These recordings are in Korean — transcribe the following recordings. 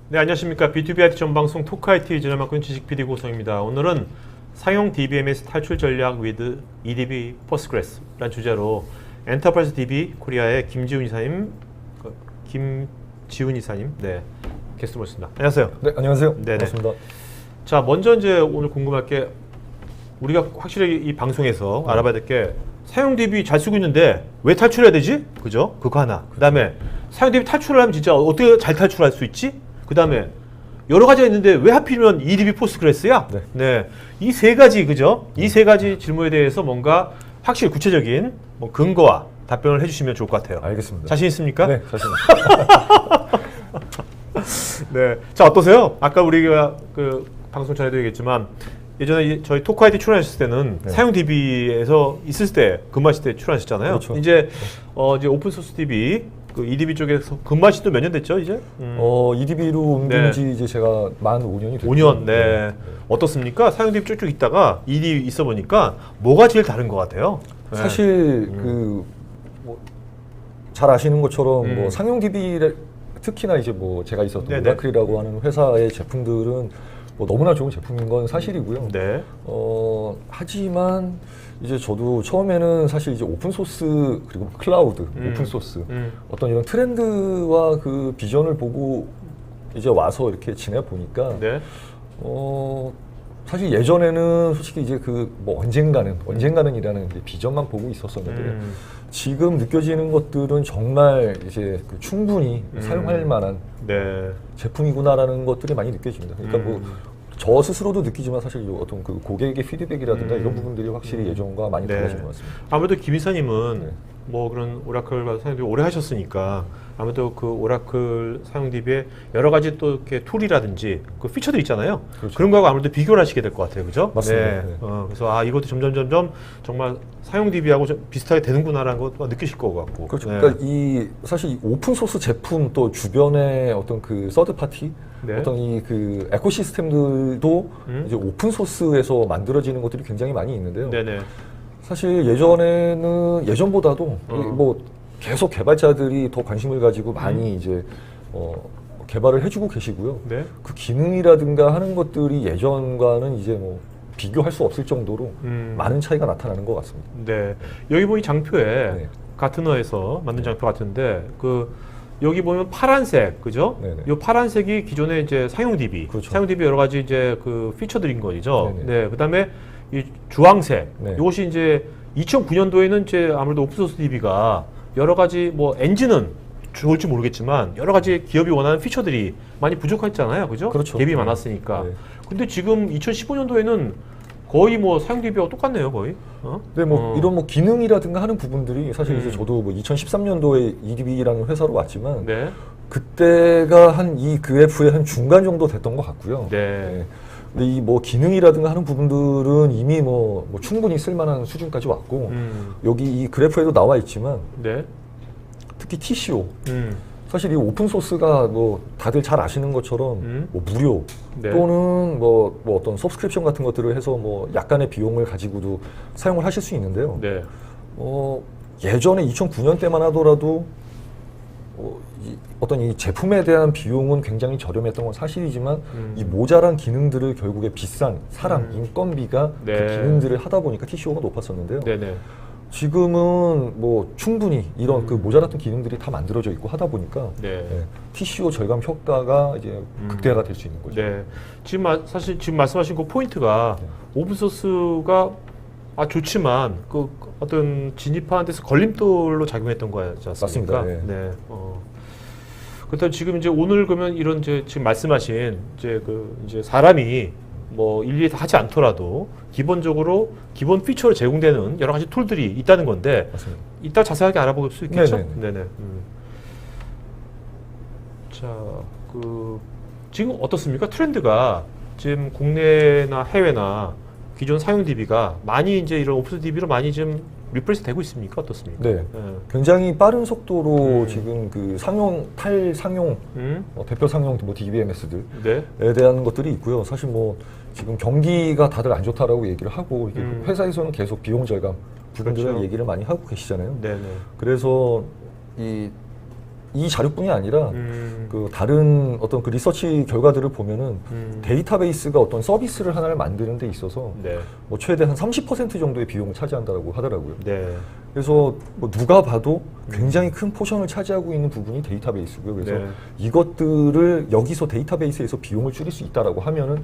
네, 안녕하십니까. B2B IT 전방송 토크 IT 진을 맡고 있는 지식 PD 고성입니다. 오늘은 상용 DBMS 탈출 전략 with EDB Postgres라는 주제로 엔터프라이즈 DB 코리아의 김지훈 이사님, 네, 게스트 모셨습니다. 안녕하세요. 네, 안녕하세요. 네네. 반갑습니다. 자, 먼저 이제 오늘 궁금할 게 우리가 확실히 이 방송에서 알아봐야 될 게 사용 DB 잘 쓰고 있는데 왜 탈출해야 되지? 그죠? 그거 하나. 그 다음에 사용 DB 탈출을 하면 진짜 어떻게 잘 탈출할 수 있지? 그 다음에 여러 가지가 있는데 왜 하필이면 EDB 포스트그레스야? 네. 네. 이 세 가지, 그죠? 이 세 가지 질문에 대해서 뭔가 확실히 구체적인 뭐 근거와 답변을 해주시면 좋을 것 같아요. 알겠습니다. 자신 있습니까? 네, 자신 있습니다. 네. 자, 어떠세요? 아까 우리가 그 방송 전에도 얘기했지만 예전에 저희 토크 IT 출연하셨을 때는 네. 사용 DB에서 있을 때 근무하실 때 출연하셨잖아요. 그렇죠. 이제 이제 오픈소스 DB 그 EDB 쪽에서 근무하신 지 몇 년 됐죠, 이제? EDB로 옮긴 지 이제 제가 만 5년이 됐죠. 5년, 네. 어떻습니까? 사용 DB 쭉쭉 있다가 EDB 있어 보니까 뭐가 제일 다른 것 같아요? 네. 사실 잘 아시는 것처럼 뭐 상용 DB를 특히나 이제 뭐 제가 있었던 네네. 오라클이라고 하는 회사의 제품들은 뭐 너무나 좋은 제품인 건 사실이고요. 네. 하지만 이제 저도 처음에는 사실 이제 오픈 소스 그리고 클라우드, 오픈 소스 어떤 이런 트렌드와 그 비전을 보고 이제 와서 이렇게 지내 보니까 네. 사실 예전에는 솔직히 이제 그 뭐 언젠가는이라는 이제 비전만 보고 있었었는데 지금 느껴지는 것들은 정말 이제 그 충분히 사용할 만한 네. 제품이구나라는 것들이 많이 느껴집니다. 그러니까 뭐 저 스스로도 느끼지만 사실 어떤 그 고객의 피드백이라든가 이런 부분들이 확실히 예전과 많이 달라진 것 같습니다. 아무래도 김 이사님은 네. 뭐 그런 오라클과 사용 DB 오래 하셨으니까 아무래도 그 오라클 사용 DB의 여러 가지 또 이렇게 툴이라든지 그 피처들 있잖아요. 그렇죠. 그런 거하고 아무래도 비교를 하시게 될 것 같아요, 그죠? 맞습니다. 네. 네. 그래서 이것도 점점 정말 사용 DB하고 좀 비슷하게 되는구나라는 것도 느끼실 것 같고. 그렇죠. 네. 그러니까 사실 이 오픈 소스 제품 또 주변에 어떤 그 서드 파티 네. 어떤 이 그 에코시스템들도 이제 오픈 소스에서 만들어지는 것들이 굉장히 많이 있는데요. 네네. 사실 예전보다도 뭐 계속 개발자들이 더 관심을 가지고 많이 이제 개발을 해주고 계시고요. 네. 그 기능이라든가 하는 것들이 예전과는 이제 뭐 비교할 수 없을 정도로 많은 차이가 나타나는 것 같습니다. 네. 여기 보이 장표에 네. 가트너에서 만든 장표 같은데 여기 보면 파란색, 그죠? 네네. 이 파란색이 기존의 이제 사용 DB, 그렇죠. 사용 DB 여러 가지 이제 그 피처들인 거죠. 네네. 네. 그다음에 이 주황색, 네. 이것이 이제 2009년도에는 이제 아무래도 오픈소스 DB가 여러 가지 뭐 엔진은 좋을지 모르겠지만 여러 가지 기업이 원하는 피처들이 많이 부족했잖아요, 그죠? 그렇죠. 갭이 네. 많았으니까. 네. 근데 지금 2015년도에는 거의 뭐 사용 DB하고 똑같네요, 거의. 네, 뭐 이런 뭐 기능이라든가 하는 부분들이 사실 이제 저도 뭐 2013년도에 EDB라는 회사로 왔지만 네. 그때가 한 이 그래프의 한 중간 정도 됐던 것 같고요. 네. 근데 이 뭐 기능이라든가 하는 부분들은 이미 뭐 충분히 쓸만한 수준까지 왔고 여기 이 그래프에도 나와 있지만 네. 특히 TCO 사실 이 오픈 소스가 뭐 다들 잘 아시는 것처럼 뭐 무료 네. 또는 뭐 어떤 서브스크립션 같은 것들을 해서 뭐 약간의 비용을 가지고도 사용을 하실 수 있는데요. 네. 예전에 2009년 때만 하더라도 어떤 이 제품에 대한 비용은 굉장히 저렴했던 건 사실이지만 이 모자란 기능들을 결국에 비싼 사람, 인건비가 네. 그 기능들을 하다 보니까 TCO가 높았었는데요. 네네. 지금은 뭐 충분히 이런 그 모자랐던 기능들이 다 만들어져 있고 하다 보니까 네. TCO 절감 효과가 이제 극대화가 될 수 있는 거죠. 네. 사실 지금 말씀하신 그 포인트가 오픈소스가 좋지만 그 어떤 진입하는 데서 걸림돌로 작용했던 거지 않습니까? 맞습니다. 네. 네. 그렇다면 지금 이제 오늘 그러면 이런 지금 말씀하신 이제 사람이 뭐 일일이 다 하지 않더라도 기본적으로 기본 피처로 제공되는 여러 가지 툴들이 있다는 건데 맞습니다. 이따 자세하게 알아볼 수 있겠죠? 네네. 네네. 자, 지금 어떻습니까? 트렌드가 지금 국내나 해외나 기존 사용 DB가 많이 이제 이런 오픈 DB로 많이 좀 리플레이스 되고 있습니까? 어떻습니까? 네. 굉장히 빠른 속도로 지금 그 탈상용 대표 상용 뭐 DBMS들에 네. 대한 것들이 있고요. 사실 뭐 지금 경기가 다들 안 좋다라고 얘기를 하고 이게 회사에서는 계속 비용 절감 부분들을 그렇죠. 얘기를 많이 하고 계시잖아요. 네네. 그래서 이 이 자료뿐이 아니라 그 다른 어떤 그 리서치 결과들을 보면은 데이터베이스가 어떤 서비스를 하나를 만드는 데 있어서 네. 뭐 최대 한 30% 정도의 비용을 차지한다고 하더라고요. 네. 그래서 뭐 누가 봐도 굉장히 큰 포션을 차지하고 있는 부분이 데이터베이스고요. 그래서 네. 이것들을 여기서 데이터베이스에서 비용을 줄일 수 있다라고 하면은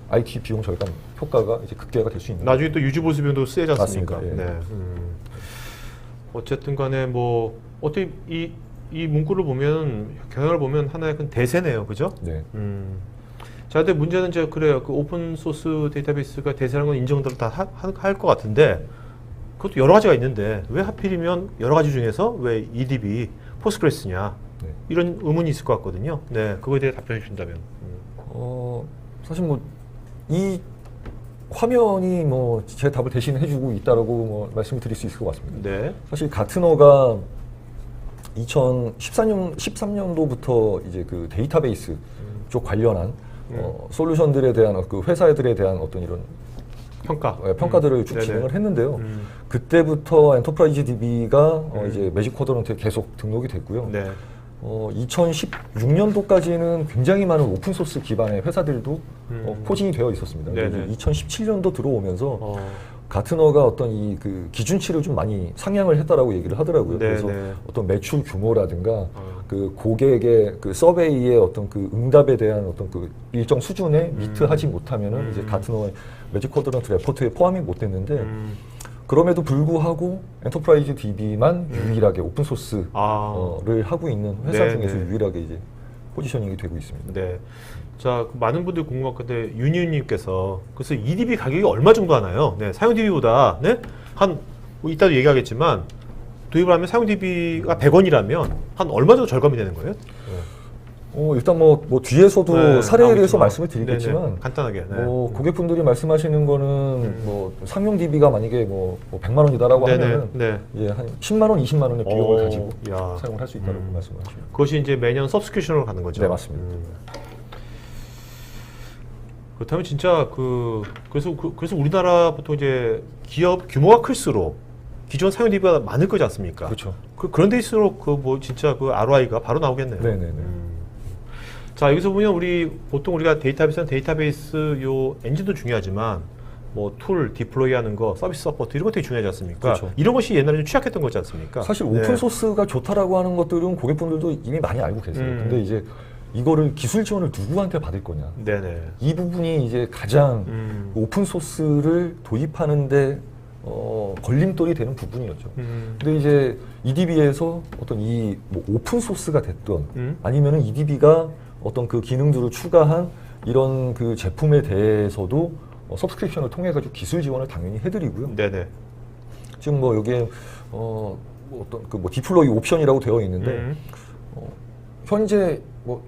IT 비용 절감 효과가 이제 극대화가 될 수 있는 거죠. 나중에 또 유지보수 비용도 세지 않습니까? 맞습니다. 예. 네. 어쨌든 간에 뭐 어떻게 이 문구를 보면 경향을 보면 하나의 큰 대세네요. 그죠? 네. 자, 근데 문제는 이제 그래요. 그 오픈 소스 데이터베이스가 대세라는 건 인정들 다 할 것 같은데 그것도 여러 가지가 있는데 왜 하필이면 여러 가지 중에서 왜 EDB, 포스트그레스냐 네. 이런 의문이 있을 것 같거든요. 네, 그거에 대해 답변해 주신다면. 사실 뭐 이 화면이 뭐 제 답을 대신해주고 있다라고 뭐 말씀을 드릴 수 있을 것 같습니다. 네. 사실 가트너가 2013년도부터 이제 그 데이터베이스 쪽 관련한 솔루션들에 대한 그 회사들에 대한 어떤 이런 평가들을 쭉 네네. 진행을 했는데요. 그때부터 엔터프라이즈 DB가 이제 매직 쿼드런트에 계속 등록이 됐고요. 네. 2016년도까지는 굉장히 많은 오픈 소스 기반의 회사들도 포진이 되어 있었습니다. 네네. 2017년도 들어오면서 가트너가 어떤 이 그 기준치를 좀 많이 상향을 했다라고 얘기를 하더라고요. 네네. 그래서 어떤 매출 규모라든가 그 고객의 그 서베이의 어떤 그 응답에 대한 어떤 그 일정 수준에 미트하지 못하면은 이제 가트너의 매직 쿼드런트 레포트에 포함이 못 됐는데 그럼에도 불구하고 엔터프라이즈 DB만 유일하게 오픈 소스를 하고 있는 회사 네네. 중에서 유일하게 이제 포지셔닝이 되고 있습니다. 네. 자, 많은 분들이 궁금할 건데 윤희윤님께서 그래서 EDB 가격이 얼마 정도 하나요? 네, 사용 DB보다 네? 뭐 이따도 얘기하겠지만 도입을 하면 사용 DB가 100원이라면 한 얼마 정도 절감이 되는 거예요? 일단 뭐 뒤에서도 네, 사례에 대해서 나오겠지만. 말씀을 드리겠지만 네네. 간단하게. 네. 고객분들이 말씀하시는 거는 뭐 상용 DB가 만약에 뭐 100만 원이다라고 네네. 하면은 네. 예, 한 10만 원, 20만 원의 비용을 가지고 야. 사용을 할 수 있다고 말씀하시죠. 그것이 이제 매년 서브스크립션으로 가는 거죠. 네, 맞습니다. 그렇다면 진짜 그래서 우리나라 보통 이제 기업 규모가 클수록 기존 사용 DB가 많을 거지 않습니까? 그렇죠. 그런 데일수록 그 뭐 진짜 그 ROI가 바로 나오겠네요. 네네네. 자, 여기서 보면 보통 우리가 데이터베이스 요 엔진도 중요하지만 뭐 툴 디플로이하는 거, 서비스 서포트 이런 거 되게 중요하지 않습니까? 그렇죠. 이런 것이 옛날에 좀 취약했던 거지 않습니까? 사실 네. 오픈 소스가 좋다라고 하는 것들은 고객분들도 이미 많이 알고 계세요. 근데 이제 이거를 기술 지원을 누구한테 받을 거냐. 네네. 이 부분이 이제 가장 오픈 소스를 도입하는데 걸림돌이 되는 부분이었죠. 근데 이제 EDB에서 어떤 이 뭐 오픈 소스가 됐던 아니면은 EDB가 어떤 그 기능들을 추가한 이런 그 제품에 대해서도 서브스크립션을 통해 가지고 기술 지원을 당연히 해드리고요. 네네. 지금 뭐 여기에 뭐 어떤 그 뭐 디플로이 옵션이라고 되어 있는데 현재 뭐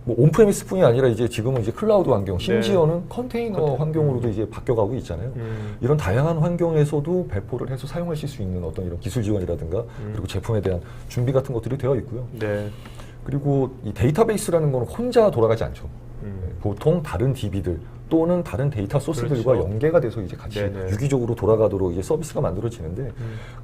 온프레미스뿐이 아니라 이제 지금은 이제 클라우드 환경, 심지어는 컨테이너 환경으로도 이제 바뀌어가고 있잖아요. 이런 다양한 환경에서도 배포를 해서 사용하실 수 있는 어떤 이런 기술 지원이라든가 그리고 제품에 대한 준비 같은 것들이 되어 있고요. 네. 그리고 이 데이터베이스라는 건 혼자 돌아가지 않죠. 보통 다른 DB들 또는 다른 데이터 소스들과 그렇죠. 연계가 돼서 이제 같이 네네. 유기적으로 돌아가도록 이제 서비스가 만들어지는데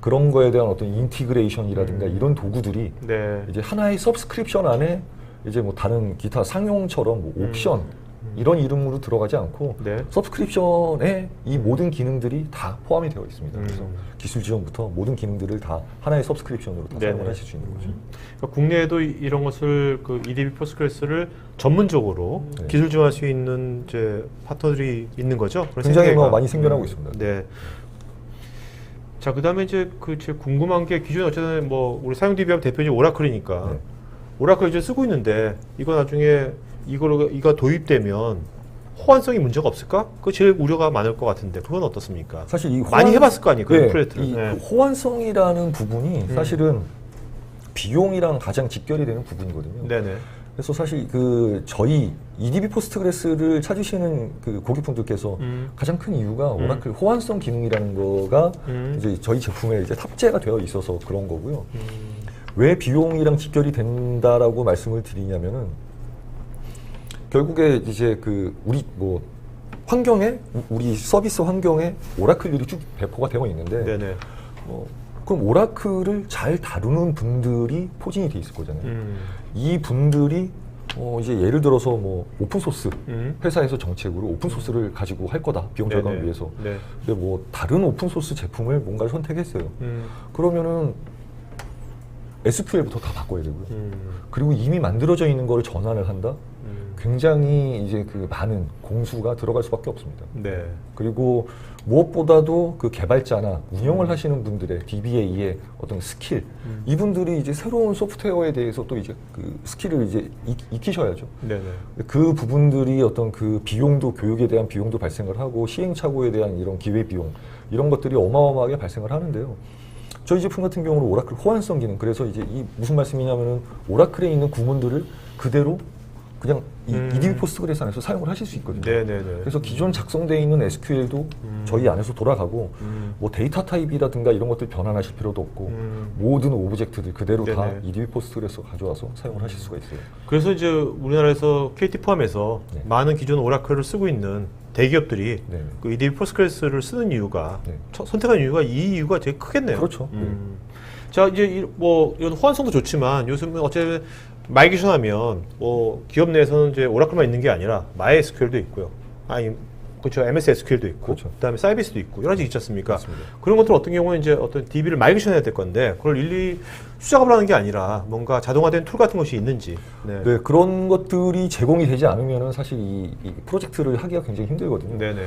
그런 거에 대한 어떤 인티그레이션이라든가 이런 도구들이 네. 이제 하나의 서브스크립션 안에 이제 뭐 다른 기타 상용처럼 뭐 옵션 이런 이름으로 들어가지 않고 네. 서브스크립션에 이 모든 기능들이 다 포함이 되어 있습니다. 그래서 기술 지원부터 모든 기능들을 다 하나의 서브스크립션으로 다 네네. 사용을 하실 수 있는 거죠. 그러니까 국내에도 이런 것을 그 EDB 포스트그레스를 전문적으로 네. 기술 지원할 수 있는 이제 파트너들이 있는 거죠. 그런 굉장히 생태계가. 뭐 많이 생겨나고 있습니다. 네. 자, 그다음에 이제 제일 궁금한 게 기존에 어쨌든 뭐 우리 사용 DB하면 대표적인 오라클이니까 네. 오라클 이제 쓰고 있는데 이거 나중에 이거 도입되면 호환성이 문제가 없을까? 그거 제일 우려가 많을 것 같은데 그건 어떻습니까? 사실 이 많이 해봤을 거 아니에요, 그 프로젝트를. 이 네. 호환성이라는 부분이 사실은 비용이랑 가장 직결이 되는 부분이거든요. 네네. 그래서 사실 그 저희 EDB 포스트그레스를 찾으시는 그 고객분들께서 가장 큰 이유가 오라클 호환성 기능이라는 거가 이제 저희 제품에 이제 탑재가 되어 있어서 그런 거고요. 왜 비용이랑 직결이 된다라고 말씀을 드리냐면은 결국에 이제 그 우리 뭐 환경에 우리 서비스 환경에 오라클들이 쭉 배포가 되어 있는데 네네. 그럼 오라클을 잘 다루는 분들이 포진이 돼 있을 거잖아요. 이 분들이 이제 예를 들어서 뭐 오픈 소스 회사에서 정책으로 오픈 소스를 가지고 할 거다 비용 절감을 위해서. 네. 근데 뭐 다른 오픈 소스 제품을 뭔가를 선택했어요. 그러면은 SQL부터 다 바꿔야 되고요. 그리고 이미 만들어져 있는 거를 전환을 한다. 굉장히 이제 그 많은 공수가 들어갈 수밖에 없습니다. 네. 그리고 무엇보다도 그 개발자나 운영을 하시는 분들의 DBA의 어떤 스킬, 이분들이 이제 새로운 소프트웨어에 대해서 또 이제 그 스킬을 이제 익히셔야죠. 네네. 그 부분들이 어떤 그 비용도, 교육에 대한 비용도 발생을 하고 시행착오에 대한 이런 기회 비용, 이런 것들이 어마어마하게 발생을 하는데요. 저희 제품 같은 경우는 오라클 호환성 기능, 그래서 이제 이 무슨 말씀이냐면은 오라클에 있는 구문들을 그대로 그냥 이 EDB 포스트그레스 안에서 사용을 하실 수 있거든요. 네네네. 그래서 기존 작성되어 있는 SQL도 저희 안에서 돌아가고 뭐 데이터 타입이라든가 이런 것들 변환하실 필요도 없고 모든 오브젝트들 그대로 다 네네. EDB 포스트그레스로 가져와서 사용을 하실 수가 있어요. 그래서 이제 우리나라에서 KT 포함해서 네. 많은 기존 오라클을 쓰고 있는 대기업들이 네. 그 EDB 포스트그레스를 쓰는 이유가 네. 선택한 이유가 이 이유가 되게 크겠네요. 그렇죠. 자 이제 뭐 이런 호환성도 좋지만 요즘은 어쨌든 마이그레이션하면 뭐 기업 내에서는 이제 오라클만 있는 게 아니라 MySQL도 있고요. 아니 그렇죠. MS SQL도 있고, 그렇죠. 그다음에 사이비스도 있고 여러 가지 있지 않습니까? 맞습니다. 그런 것들 어떤 경우는 이제 어떤 DB를 마이그레이션해야 될 건데 그걸 일일이 수작업을 하는 게 아니라 뭔가 자동화된 툴 같은 것이 있는지. 네. 네, 그런 것들이 제공이 되지 않으면 사실 이 프로젝트를 하기가 굉장히 힘들거든요. 네네.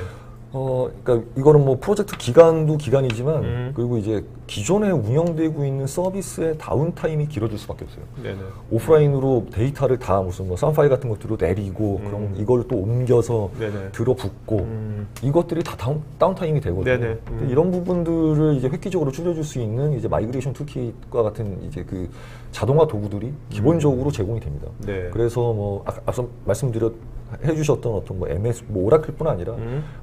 그러니까 이거는 뭐 프로젝트 기간도 기간이지만 그리고 이제 기존에 운영되고 있는 서비스의 다운타임이 길어질 수밖에 없어요. 네네. 오프라인으로 데이터를 다 무슨 뭐 썬파일 같은 것들로 내리고 그럼 이걸 또 옮겨서 네네. 들어붙고 이것들이 다 다운타임이 되거든요. 네네. 근데 이런 부분들을 이제 획기적으로 줄여줄 수 있는 이제 마이그레이션 툴킷과 같은 이제 그 자동화 도구들이 기본적으로 제공이 됩니다. 네. 그래서 뭐 앞서 해주셨던 어떤 뭐 MS, 뭐 오라클뿐 아니라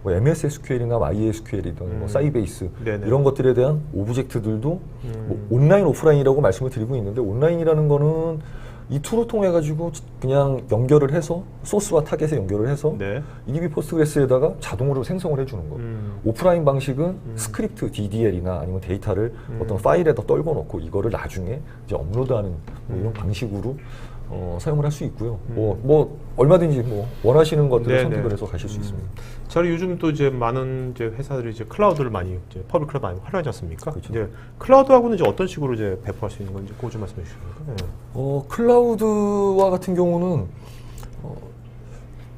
뭐 MS SQL이나 MySQL이든 뭐 사이베이스 네네. 이런 것들에 대한 오브젝트들도 뭐 온라인 오프라인이라고 말씀을 드리고 있는데 온라인이라는 거는 이 툴을 통해 가지고 그냥 연결을 해서 소스와 타겟에 연결을 해서 네. EDB 포스트그레스에다가 자동으로 생성을 해주는 거. 오프라인 방식은 스크립트 DDL이나 아니면 데이터를 어떤 파일에다 떨궈 놓고 이거를 나중에 이제 업로드하는 뭐 이런 방식으로 사용을 할 수 있고요. 뭐 얼마든지 뭐 원하시는 것들을 네네. 선택을 해서 가실 수 있습니다. 자, 요즘 또 이제 많은 이제 회사들이 이제 클라우드를 많이 이제 퍼블릭 클라우드 많이 활용하지 않습니까? 그렇죠. 이제 클라우드하고는 이제 어떤 식으로 이제 배포할 수 있는 건지 그거 좀 말씀해 주시면. 네. 클라우드와 같은 경우는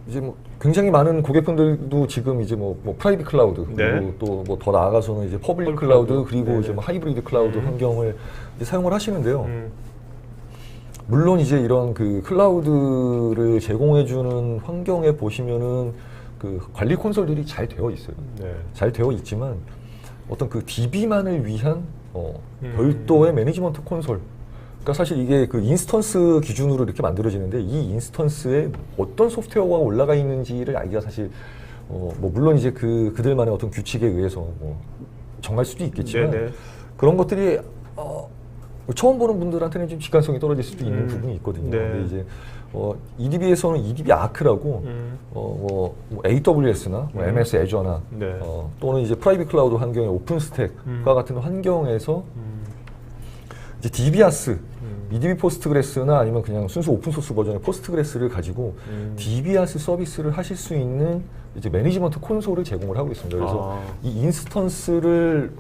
이제 뭐 굉장히 많은 고객분들도 지금 이제 뭐 프라이빗 클라우드 그리고 네. 또 뭐 더 나아가서는 이제 퍼블릭 클라우드. 클라우드 그리고 네네. 이제 뭐 하이브리드 클라우드 환경을 이제 사용을 하시는데요. 음. 물론 이제 이런 그 클라우드를 제공해주는 환경에 보시면은 그 관리 콘솔들이 잘 되어 있어요. 네. 잘 되어 있지만 어떤 그 DB만을 위한 별도의 매니지먼트 콘솔. 그러니까 사실 이게 그 인스턴스 기준으로 이렇게 만들어지는데 이 인스턴스에 어떤 소프트웨어가 올라가 있는지를 알기가 사실 뭐 물론 이제 그들만의 어떤 규칙에 의해서 뭐 정할 수도 있겠지만 네네. 그런 것들이 처음 보는 분들한테는 좀 직관성이 떨어질 수도 있는 부분이 있거든요. 네. 근데 이제 EDB에서는 EDB 아크라고 뭐 AWS나 뭐 MS 애저나 네. 또는 이제 프라이빗 클라우드 환경의 오픈스택과 같은 환경에서 이제 DBAS, EDB 포스트그레스나 아니면 그냥 순수 오픈소스 버전의 포스트그레스를 가지고 DBAS 서비스를 하실 수 있는 이제 매니지먼트 콘솔을 제공을 하고 있습니다. 그래서 이 인스턴스를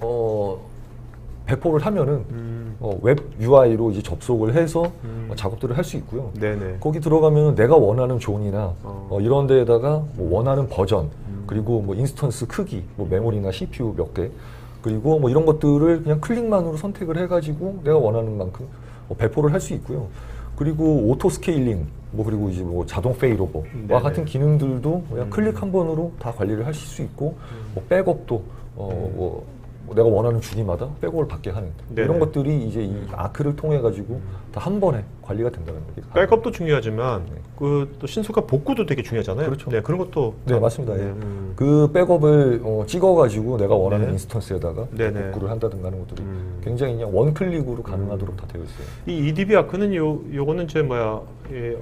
배포를 하면은 웹 UI로 이제 접속을 해서 작업들을 할 수 있고요. 네네. 거기 들어가면 내가 원하는 존이나 이런 데에다가 뭐 원하는 버전 그리고 뭐 인스턴스 크기, 뭐 메모리나 CPU 몇 개 그리고 뭐 이런 것들을 그냥 클릭만으로 선택을 해가지고 내가 원하는 만큼 배포를 할 수 있고요. 그리고 오토 스케일링, 뭐 그리고 이제 뭐 자동 페이로버와 네네. 같은 기능들도 그냥 클릭 한 번으로 다 관리를 하실 수 있고, 뭐 백업도 뭐 내가 원하는 주기마다 백업을 받게 하는 네네. 이런 것들이 이제 이 아크를 통해 가지고 다 한 번에 관리가 된다는 거죠. 백업도 중요하지만 네. 그 또 신속한 복구도 되게 중요하잖아요. 그렇죠. 네, 그런 것도 네, 맞습니다. 네. 예. 그 백업을 찍어가지고 내가 원하는 네. 인스턴스에다가 네네. 복구를 한다든가 하는 것들이 굉장히 그냥 원 클릭으로 가능하도록 다 되어 있어요. 이 EDB 아크는 요거는 이제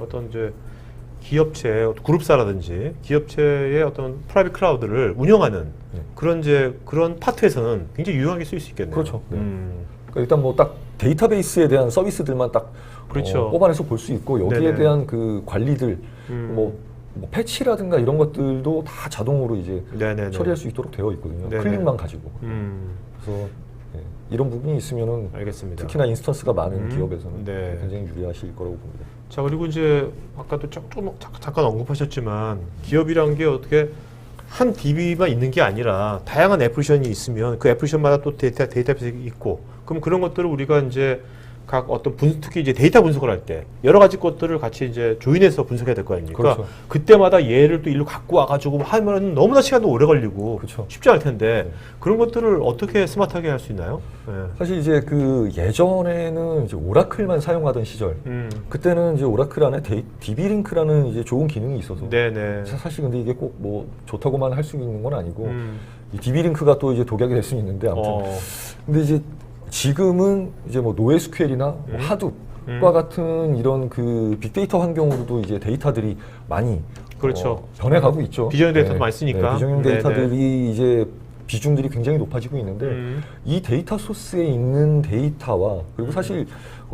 어떤 이제 기업체 그룹사라든지 기업체의 어떤 프라이빗 클라우드를 운영하는 네. 그런 파트에서는 굉장히 유용하게 쓰일 수 있겠네요. 그렇죠. 네. 그러니까 일단 뭐 딱 데이터베이스에 대한 서비스들만 딱 그렇죠. 뽑아내서 볼 수 있고 여기에 네네. 대한 그 관리들 뭐 패치라든가 이런 것들도 다 자동으로 이제 네네네. 처리할 수 있도록 되어 있거든요. 네네. 클릭만 가지고. 그래서 이런 부분이 있으면은 알겠습니다. 특히나 인스턴스가 많은 기업에서는 네. 굉장히 유리하실 거라고 봅니다. 자, 그리고 이제 아까도 잠깐 언급하셨지만 기업이란 게 어떻게 한 DB만 있는 게 아니라 다양한 애플리케이션이 있으면 그 애플리케이션마다 또 데이터베이스가 있고, 그럼 그런 것들을 우리가 이제 각 어떤 특히 이제 데이터 분석을 할 때 여러 가지 것들을 같이 이제 조인해서 분석해야 될 거 아닙니까? 그렇죠. 그때마다 얘를 또 일로 갖고 와가지고 하면 너무나 시간도 오래 걸리고 그렇죠. 쉽지 않을 텐데 네. 그런 것들을 어떻게 스마트하게 할 수 있나요? 네. 사실 이제 그 예전에는 이제 오라클만 사용하던 시절, 그때는 이제 오라클 안에 DB링크라는 이제 좋은 기능이 있어서 네네. 사실 근데 이게 꼭 뭐 좋다고만 할 수 있는 건 아니고 이 DB링크가 또 이제 독약이 될 수 있는데 아무튼 근데 이제 지금은 이제 뭐 NoSQL이나 뭐 하둡과 같은 이런 그 빅데이터 환경으로도 이제 데이터들이 많이 그렇죠. 변해가고 있죠. 비전용 데이터도 많이 쓰니까. 비전용 네네. 데이터들이 이제 비중들이 굉장히 높아지고 있는데 이 데이터 소스에 있는 데이터와 그리고 사실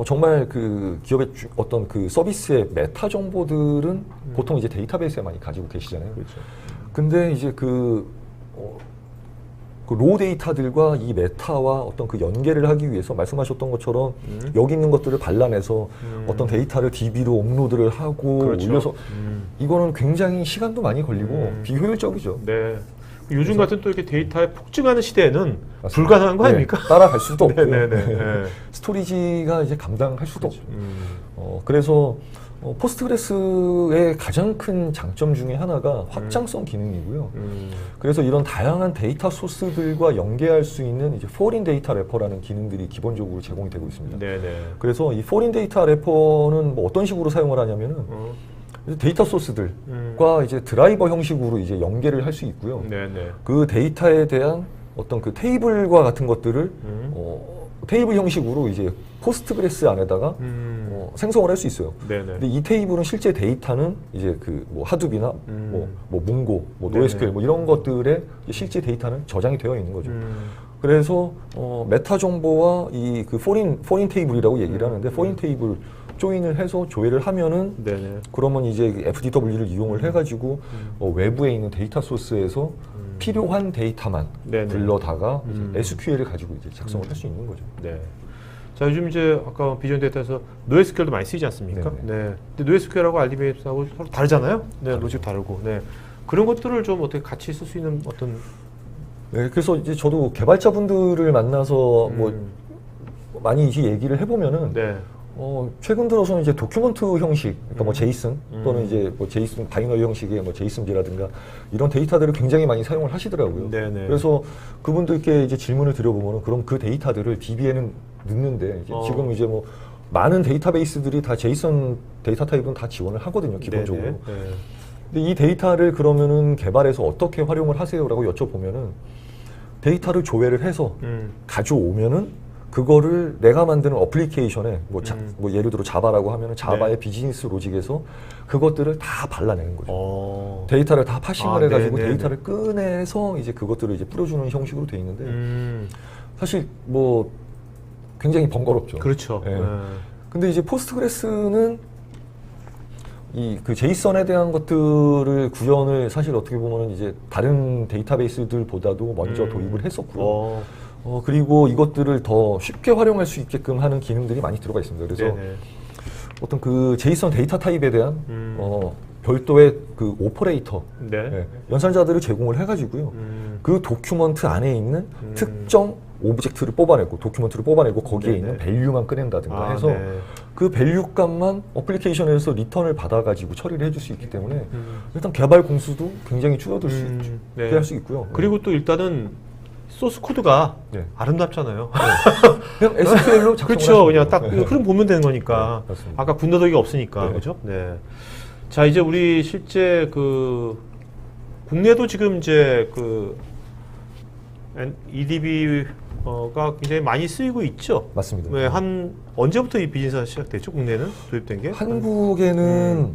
정말 그 기업의 어떤 그 서비스의 메타 정보들은 보통 이제 데이터베이스에 많이 가지고 계시잖아요. 그렇죠. 근데 이제 그 로 데이터들과 이 메타와 어떤 그 연계를 하기 위해서 말씀하셨던 것처럼 여기 있는 것들을 발라내서 어떤 데이터를 DB로 업로드를 하고 그렇죠. 올려서 이거는 굉장히 시간도 많이 걸리고 비효율적이죠. 네. 요즘 같은 또 이렇게 데이터에 폭증하는 시대에는 맞습니다. 불가능한 거 네, 아닙니까? 따라갈 수도 없고 네네네. 스토리지가 이제 감당할 수도 그렇죠. 없고 그래서 포스트그레스의 가장 큰 장점 중에 하나가 확장성 기능이고요. 그래서 이런 다양한 데이터 소스들과 연계할 수 있는 이제 포린 데이터 래퍼라는 기능들이 기본적으로 제공이 되고 있습니다. 네네. 그래서 이 포린 데이터 래퍼는 뭐 어떤 식으로 사용을 하냐면은 데이터 소스들과 이제 드라이버 형식으로 이제 연계를 할 수 있고요. 네네. 그 데이터에 대한 어떤 그 테이블과 같은 것들을 테이블 형식으로 이제 포스트그레스 안에다가 생성을 할 수 있어요. 네네. 근데 이 테이블은 실제 데이터는 이제 그 뭐 하둡이나 뭐 몽고, 뭐 네네. NoSQL 뭐 이런 것들의 실제 데이터는 저장이 되어 있는 거죠. 그래서 메타 정보와 이 그 포린 테이블이라고 얘기를 하는데 포린 테이블 조인을 해서 조회를 하면은 네네. 그러면 이제 FDW를 이용을 해가지고 외부에 있는 데이터 소스에서 필요한 데이터만 네네. 불러다가 SQL을 가지고 이제 작성을 할 수 있는 거죠. 네. 자, 요즘 이제 아까 비전 데이터에서 NoSQL도 많이 쓰이지 않습니까? 네네. 네. 근데 NoSQL하고 RDB하고 서로 다르잖아요. 네, 로직 다르고. 네. 그런 것들을 좀 어떻게 같이 쓸 수 있는 어떤 네, 그래서 이제 저도 개발자분들을 만나서 뭐 많이 이제 얘기를 해보면은 네. 최근 들어서는 이제 도큐먼트 형식, 그러니까 뭐 제이슨 또는 이제 뭐 제이슨 바이너리 형식의 뭐 제이슨비라든가 이런 데이터들을 굉장히 많이 사용을 하시더라고요. 네네. 그래서 그분들께 이제 질문을 드려보면은 그럼 그 데이터들을 DB에는 넣는데 이제 지금 이제 뭐 많은 데이터베이스들이 다 제이슨 데이터 타입은 다 지원을 하거든요, 기본적으로. 네네. 네. 근데 이 데이터를 그러면은 개발해서 어떻게 활용을 하세요라고 여쭤보면은 데이터를 조회를 해서 가져오면은 그거를 내가 만드는 어플리케이션에 뭐 예를 들어 자바라고 하면은 자바의 네. 비즈니스 로직에서 그것들을 다 발라내는 거죠. 네. 데이터를 다 파싱을 해가지고 네네네. 데이터를 꺼내서 이제 그것들을 이제 뿌려주는 형식으로 돼 있는데 사실 뭐 굉장히 번거롭죠. 그렇죠. 예. 네. 근데 이제 포스트그레스는 이 그 제이슨에 대한 것들을 구현을 사실 어떻게 보면은 이제 다른 데이터베이스들보다도 먼저 도입을 했었고요. 그리고 이것들을 더 쉽게 활용할 수 있게끔 하는 기능들이 많이 들어가 있습니다. 그래서 네네. 어떤 그 제이슨 데이터 타입에 대한 별도의 그 오퍼레이터 네. 연산자들을 제공을 해가지고요. 그 도큐먼트 안에 있는 특정 오브젝트를 뽑아내고 도큐먼트를 뽑아내고 거기에 네네. 있는 밸류만 꺼낸다든가 해서 네. 그 밸류 값만 어플리케이션에서 리턴을 받아가지고 처리를 해줄 수 있기 때문에 일단 개발 공수도 굉장히 줄어들 수 있죠. 네. 할 수 있고요. 그리고 또 일단은 소스 코드가 네. 아름답잖아요. 그냥 SQL로 작성을 그렇죠. 하시면 그냥 딱 돼요. 흐름 보면 되는 거니까. 네, 맞습니다. 아까 군더더기가 없으니까. 네. 그죠? 네. 자, 이제 우리 실제 그 국내도 지금 이제 그 EDB가 굉장히 많이 쓰이고 있죠. 맞습니다. 네, 한 언제부터 이 비즈니스가 시작됐죠? 국내는 도입된 게? 한국에는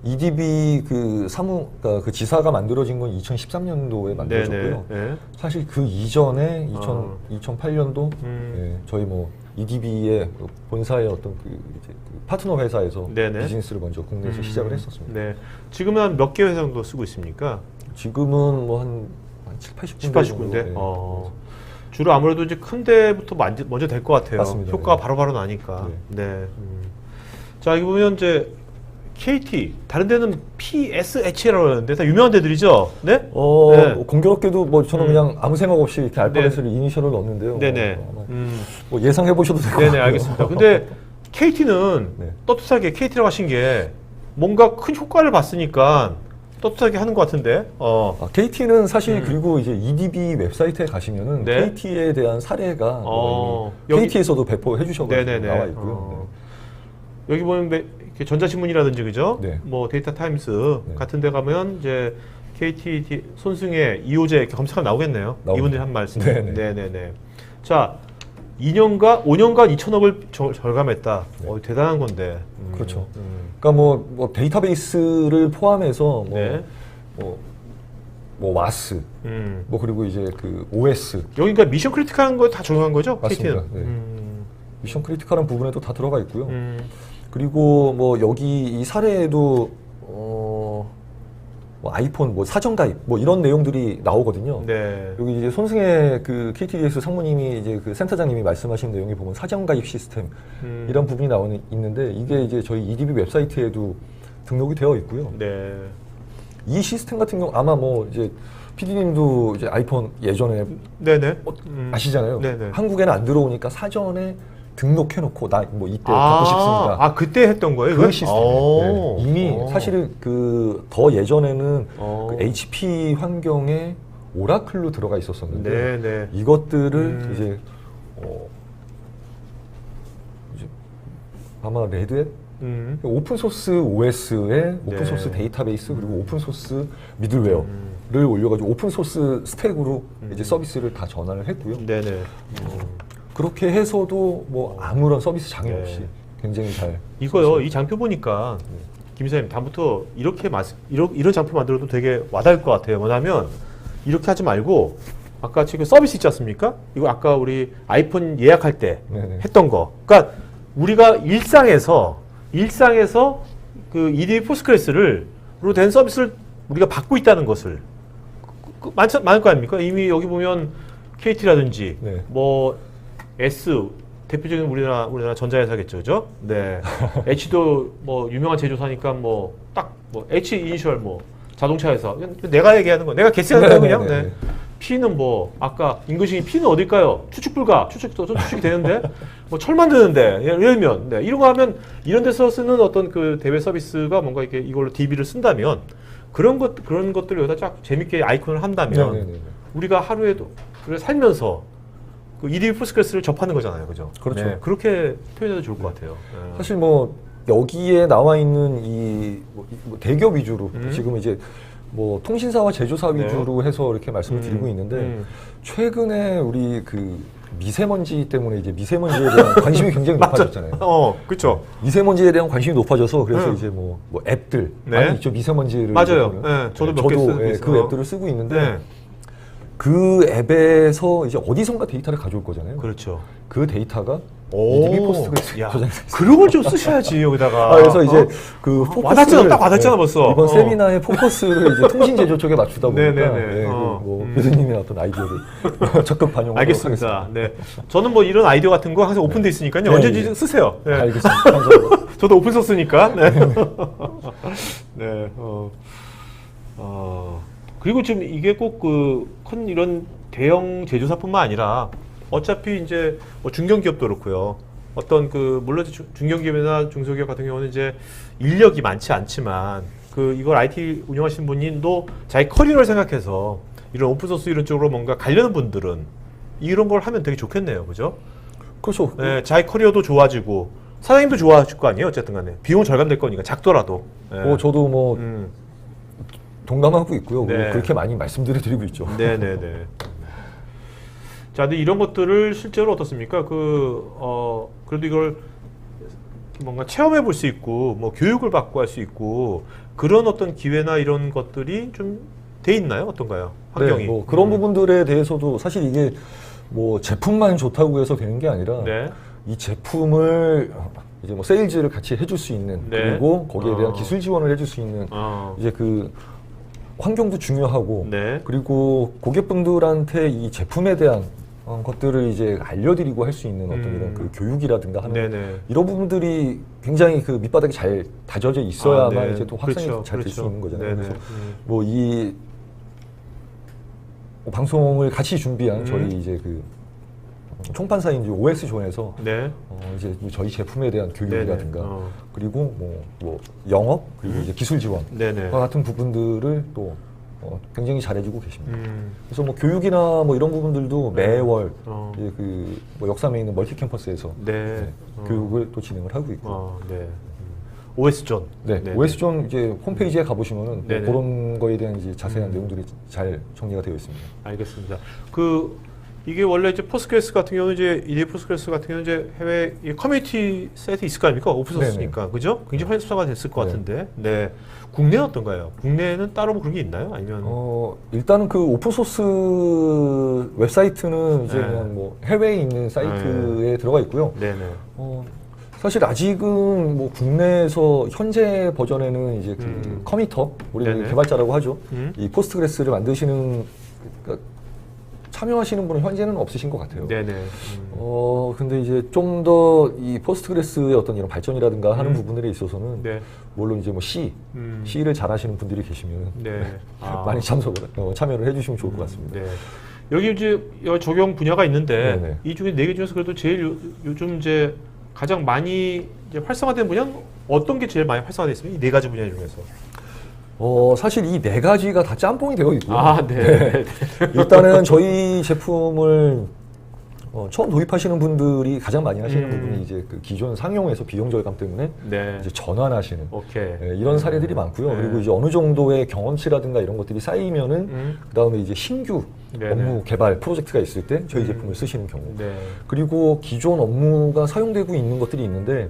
EDB 그 그러니까 그 지사가 만들어진 건 2013년도에 만들어졌고요. 네네. 사실 그 이전에 2008년도 음. 저희 뭐 EDB의 본사의 어떤 그 이제 그 파트너 회사에서 네네. 비즈니스를 먼저 국내에서 시작을 했었습니다. 네. 지금은 한 몇 개 회사 정도 쓰고 있습니까? 지금은 뭐 한 7, 80군데 7, 80군데? 주로 아무래도 이제 큰 데부터 먼저 될 것 같아요. 맞습니다. 효과가 네. 바로바로 나니까. 네. 자, 여기 보면 이제 KT, 다른 데는 PSH라고 하는데 다 유명한 데들이죠? 네? 네. 뭐 공교롭게도 뭐 저는 그냥 아무 생각 없이 이렇게 알파벳을 이니셜을 넣었는데요. 네네. 뭐 예상해 보셔도 될 것 같아요. 네네, 알겠습니다. 근데 KT는 네. 떳떳하게 KT라고 하신 게 뭔가 큰 효과를 봤으니까 떳떳하게 하는 것 같은데. KT는 사실 그리고 이제 EDB 웹사이트에 가시면은 네. KT에 대한 사례가 여기- KT에서도 배포해 주셔가지고 네네네. 나와 있고요. 여기 보면 이렇게 전자신문이라든지 그죠? 네. 뭐 데이터 타임스 네. 같은 데 가면 이제 KT 손승의 2호제 이렇게 검색하면 나오겠네요. 나옵니다. 이분들이 한 말씀. 네네. 네네네. 자, 5년간 2천억을 절감했다. 네. 대단한 건데. 그렇죠. 그러니까 뭐 데이터베이스를 포함해서 뭐 와스, 음. 뭐 그리고 이제 그 OS, 여기 그러니까 미션 크리티컬한 거 다 적용한 거죠? 맞습니다. KT는. 네. 미션 크리티컬한 부분에도 다 들어가 있고요. 음. 그리고 뭐 여기 이 사례에도 뭐 아이폰 뭐 사전 가입 뭐 이런 내용들이 나오거든요. 네. 여기 이제 손승혜 그 KTDS 상무님이 이제 그 센터장님이 말씀하신 내용이 보면 사전 가입 시스템 이런 부분이 있는데 이게 이제 저희 EDB 웹사이트에도 등록이 되어 있고요. 네. 이 시스템 같은 경우 아마 뭐 이제 PD님도 이제 아이폰 예전에 네네. 아시잖아요. 네네. 한국에는 안 들어오니까 사전에 등록해놓고 나 뭐 이때 갖고 싶습니다. 그때 했던 거예요? 그 이건? 시스템. 오. 네. 이미 오. 사실은 그 더 예전에는 오. 그 HP 환경에 오라클로 들어가 있었었는데 네네. 이것들을 이제 아마 레드햇 오픈 소스 OS에 오픈 소스 네. 데이터베이스 그리고 오픈 소스 미들웨어를 올려가지고 오픈 소스 스택으로 이제 서비스를 다 전환을 했고요. 네네. 그렇게 해서도 뭐 아무런 서비스 장애 네. 없이 굉장히 잘 이거요. 이 장표 보니까 김 이사님 다음부터 이런 장표 만들어도 되게 와닿을 것 같아요. 뭐냐면 이렇게 하지 말고 아까 지금 서비스 있지 않습니까? 이거 아까 우리 아이폰 예약할 때 네네. 했던 거. 그러니까 우리가 일상에서 그 EDB 포스트그레스로 된 서비스를 우리가 받고 있다는 것을 많을 거 아닙니까? 이미 여기 보면 KT라든지 네. 뭐 S 대표적인 우리나라 전자회사겠죠, 그죠? 네. H도 뭐 유명한 제조사니까 뭐 딱 뭐 H 이니셜 뭐 자동차 회사. 내가 얘기하는 거, 내가 개스하는 거 그냥. 네네네. 네. P는 뭐 아까 임근식이 P는 어딜까요? 추측 불가. 추측이 되는데 뭐 철 만드는데 예를 들면 네. 이런 거 하면 이런 데서 쓰는 어떤 그 대외 서비스가 뭔가 이렇게 이걸로 DB를 쓴다면 그런 것들을 여기다 쫙 재밌게 아이콘을 한다면 네네네. 우리가 하루에도 살면서 그 EDB 포스트그레스를 접하는 거잖아요, 그죠? 그렇죠. 네, 그렇게 표현해도 좋을 것 같아요. 네. 사실 뭐 여기에 나와 있는 뭐 대기업 위주로 지금 이제 뭐 통신사와 제조사 네. 위주로 해서 이렇게 말씀을 드리고 있는데 최근에 우리 그 미세먼지 때문에 이제 미세먼지에 대한 관심이 굉장히 높아졌잖아요. 그렇죠. 미세먼지에 대한 관심이 높아져서 그래서 이제 뭐 앱들 네. 많이 있죠. 미세먼지를 맞아요. 보는. 네, 저도 몇개 쓰고 있어요. 그 앱들을 쓰고 있는데 네, 그 앱에서 이제 어디선가 데이터를 가져올 거잖아요. 그렇죠. 그 데이터가 EDB 포스트그레스 야, 저장돼 그런 걸 좀 쓰셔야지 여기다가. 그래서 이제 그 포커스를 딱 와닿잖아 벌써. 이번 세미나의 포커스를 이제 통신 제조 쪽에 맞추다 보니까 네네네. 뭐 교수님의 어떤 아이디어를 적극 반영하도록 알겠습니다. 하겠습니다. 네, 저는 뭐 이런 아이디어 같은 거 항상 오픈돼 있으니까요. 네, 언제든지 네. 쓰세요. 네. 알겠습니다. 감사합니다. 저도 오픈 소스니까. 네. 네. 그리고 지금 이게 꼭 큰 이런 대형 제조사뿐만 아니라 어차피 이제 뭐 중견기업도 그렇고요. 어떤 물론 중견기업이나 중소기업 같은 경우는 이제 인력이 많지 않지만 이걸 IT 운영하시는 분도 자기 커리어를 생각해서 이런 오픈소스 이런 쪽으로 뭔가 가려는 분들은 이런 걸 하면 되게 좋겠네요. 그죠? 그렇죠. 네, 자기 커리어도 좋아지고 사장님도 좋아하실 거 아니에요. 어쨌든 간에. 비용 절감될 거니까 작더라도. 네. 저도 뭐 동감하고 있고요. 네. 그렇게 많이 말씀드리고 있죠. 네네네. 자, 근데 이런 것들을 실제로 어떻습니까? 그래도 이걸 뭔가 체험해 볼 수 있고 뭐 교육을 받고 할 수 있고 그런 어떤 기회나 이런 것들이 좀 돼 있나요? 어떤가요? 환경이. 네, 뭐 그런 부분들에 대해서도 사실 이게 뭐 제품만 좋다고 해서 되는 게 아니라 네. 이 제품을 이제 뭐 세일즈를 같이 해줄 수 있는 네. 그리고 거기에 대한 기술 지원을 해줄 수 있는 이제 그 환경도 중요하고 네. 그리고 고객분들한테 이 제품에 대한 것들을 이제 알려드리고 할 수 있는 어떤 이런 그 교육이라든가 하는 네네. 이런 부분들이 굉장히 그 밑바닥이 잘 다져져 있어야만 네. 이제 또 확산이 그렇죠. 잘 될 수 그렇죠. 있는 거잖아요. 네네. 그래서 뭐 이 방송을 같이 준비한 저희 이제 그 총판사인 이제 OS 존에서 네. 이제 저희 제품에 대한 교육이라든가 네네. 그리고 뭐 영업 그리고 이제 기술 지원과 네네. 같은 부분들을 또 굉장히 잘해주고 계십니다. 음. 그래서 뭐 교육이나 뭐 이런 부분들도 매월 어. 그 뭐 역삼에 있는 멀티 캠퍼스에서 네. 교육을 또 진행을 하고 있고. 네. OS 존. 네, 네네. OS 존 이제 홈페이지에 가보시면은 뭐 네네. 그런 거에 대한 이제 자세한 내용들이 잘 정리가 되어 있습니다. 알겠습니다. 이게 원래 이제 포스트그레스 같은 경우는 이제 EDA 포스트그레스 같은 경우는 이제 해외 이 커뮤니티 사이트 있을 거 아닙니까? 오픈소스니까 그죠? 굉장히 활성화가 됐을 것 네. 같은데. 네. 국내는 어떤가요? 국내는 따로 뭐 그런 게 있나요? 아니면 일단은 그 오픈소스 웹사이트는 이제 네. 그냥 뭐 해외에 있는 사이트에 들어가 있고요. 네네. 사실 아직은 뭐 국내에서 현재 버전에는 이제 그 커미터 우리 네네. 개발자라고 하죠. 음. 이 포스트그레스를 만드시는 그러니까 참여하시는 분은 현재는 없으신 것 같아요. 네네. 근데 이제 좀 더 이 포스트그레스의 어떤 이런 발전이라든가 하는 부분들에 있어서는 네. 물론 이제 뭐 C를 잘하시는 분들이 계시면 네. 많이 참여를 해주시면 좋을 것 같습니다. 네. 여기 이제 적용 분야가 있는데 네네. 이 중에 4개 중에서 그래도 제일 요즘 이제 가장 많이 이제 활성화된 분야는 어떤 게 제일 많이 활성화되어 있습니까? 이 4가지 분야 중에서. 사실 이 4가지가 다 짬뽕이 되어 있고요. 네. 일단은 저희 제품을 처음 도입하시는 분들이 가장 많이 하시는 부분이 이제 그 기존 상용에서 비용 절감 때문에 네. 이제 전환하시는 오케이. 이런 사례들이 많고요. 네. 그리고 이제 어느 정도의 경험치라든가 이런 것들이 쌓이면은 그다음에 이제 신규 네네. 업무 개발 프로젝트가 있을 때 저희 제품을 쓰시는 경우. 네. 그리고 기존 업무가 사용되고 있는 것들이 있는데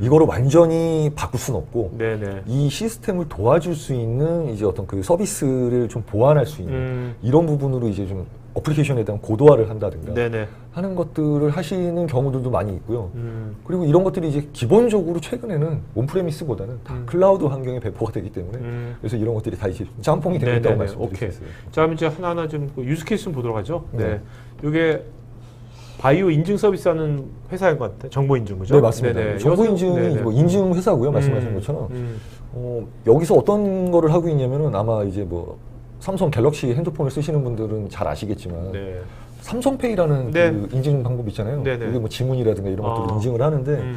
이거를 완전히 바꿀 수는 없고 네네. 이 시스템을 도와줄 수 있는 이제 어떤 그 서비스를 좀 보완할 수 있는 이런 부분으로 이제 좀 어플리케이션에 대한 고도화를 한다든가 네네. 하는 것들을 하시는 경우들도 많이 있고요. 그리고 이런 것들이 이제 기본적으로 최근에는 온프레미스보다는 다 클라우드 환경에 배포가 되기 때문에 그래서 이런 것들이 다 이제 짬뽕이 되어 있다고 말씀드릴 수 있어요. 자, 그럼 이제 하나하나 좀 유즈 케이스 좀 보도록 하죠. 네. 이게 바이오 인증 서비스하는 회사인 것 같아요. 정보 인증 그죠? 네, 맞습니다. 네네. 정보 인증이 네네. 뭐 인증 회사고요. 말씀하신 것처럼 여기서 어떤 거를 하고 있냐면은 아마 이제 뭐 삼성 갤럭시 핸드폰을 쓰시는 분들은 잘 아시겠지만 네. 삼성페이라는 네. 그 인증 방법 있잖아요. 네네. 이게 뭐 지문이라든가 이런 것들을 아. 인증을 하는데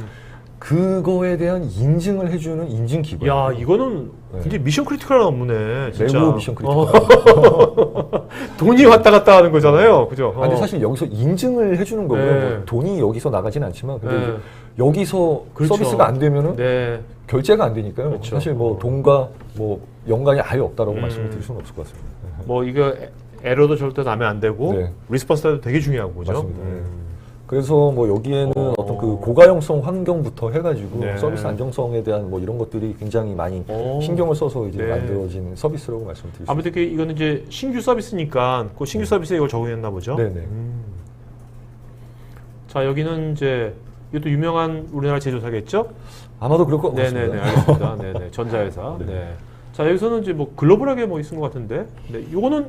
그거에 대한 인증을 해주는 인증 기관. 야, 이거는 굉장히 미션 크리티컬한 업무네. 진짜. 매우 미션 크리티컬. 돈이 왔다 갔다 하는 거잖아요. 그죠? 아니 사실 여기서 인증을 해주는 거고요. 네. 뭐 돈이 여기서 나가진 않지만 근데 네. 이제 여기서 그렇죠. 서비스가 안 되면은 네. 결제가 안 되니까요. 그렇죠. 사실 뭐 돈과 뭐 연관이 아예 없다라고 말씀을 드릴 수는 없을 것 같습니다. 뭐 이거 에러도 절대 나면 안 되고 네. 리스폰스도 되게 중요하고 그죠? 맞습니다. 그래서 뭐 여기에는 어떤 그 고가용성 환경부터 해가지고 네. 서비스 안정성에 대한 뭐 이런 것들이 굉장히 많이 신경을 써서 이제 네. 만들어진 서비스라고 말씀드릴 수 있습니다. 아무튼 이거는 이제 신규 서비스니까 그 신규 서비스에 이걸 적용했나 보죠. 네네. 자, 여기는 이제 이것도 유명한 우리나라 제조사겠죠? 아마도 그럴 것 같습니다. 네네네, 알겠습니다. 네네, 전자회사. 네. 네. 자, 여기서는 이제 뭐 글로벌하게 뭐 있는 것 같은데, 네, 요거는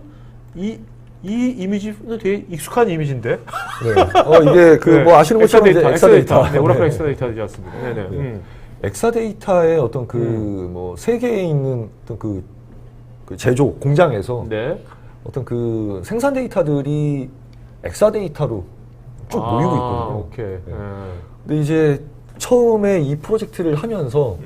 이 이미지는 되게 익숙한 이미지인데. 네. 이게 그 뭐 아시는 것처럼 이제 엑사데이터. 네, 오라클 네. 엑사데이터지 않습니까? 네네. 네. 엑사데이터의 어떤 그 뭐 세계에 있는 어떤 그 제조 공장에서 네. 어떤 그 생산 데이터들이 엑사데이터로 쭉 모이고 있거든요. 오케이. 네. 근데 이제 처음에 이 프로젝트를 하면서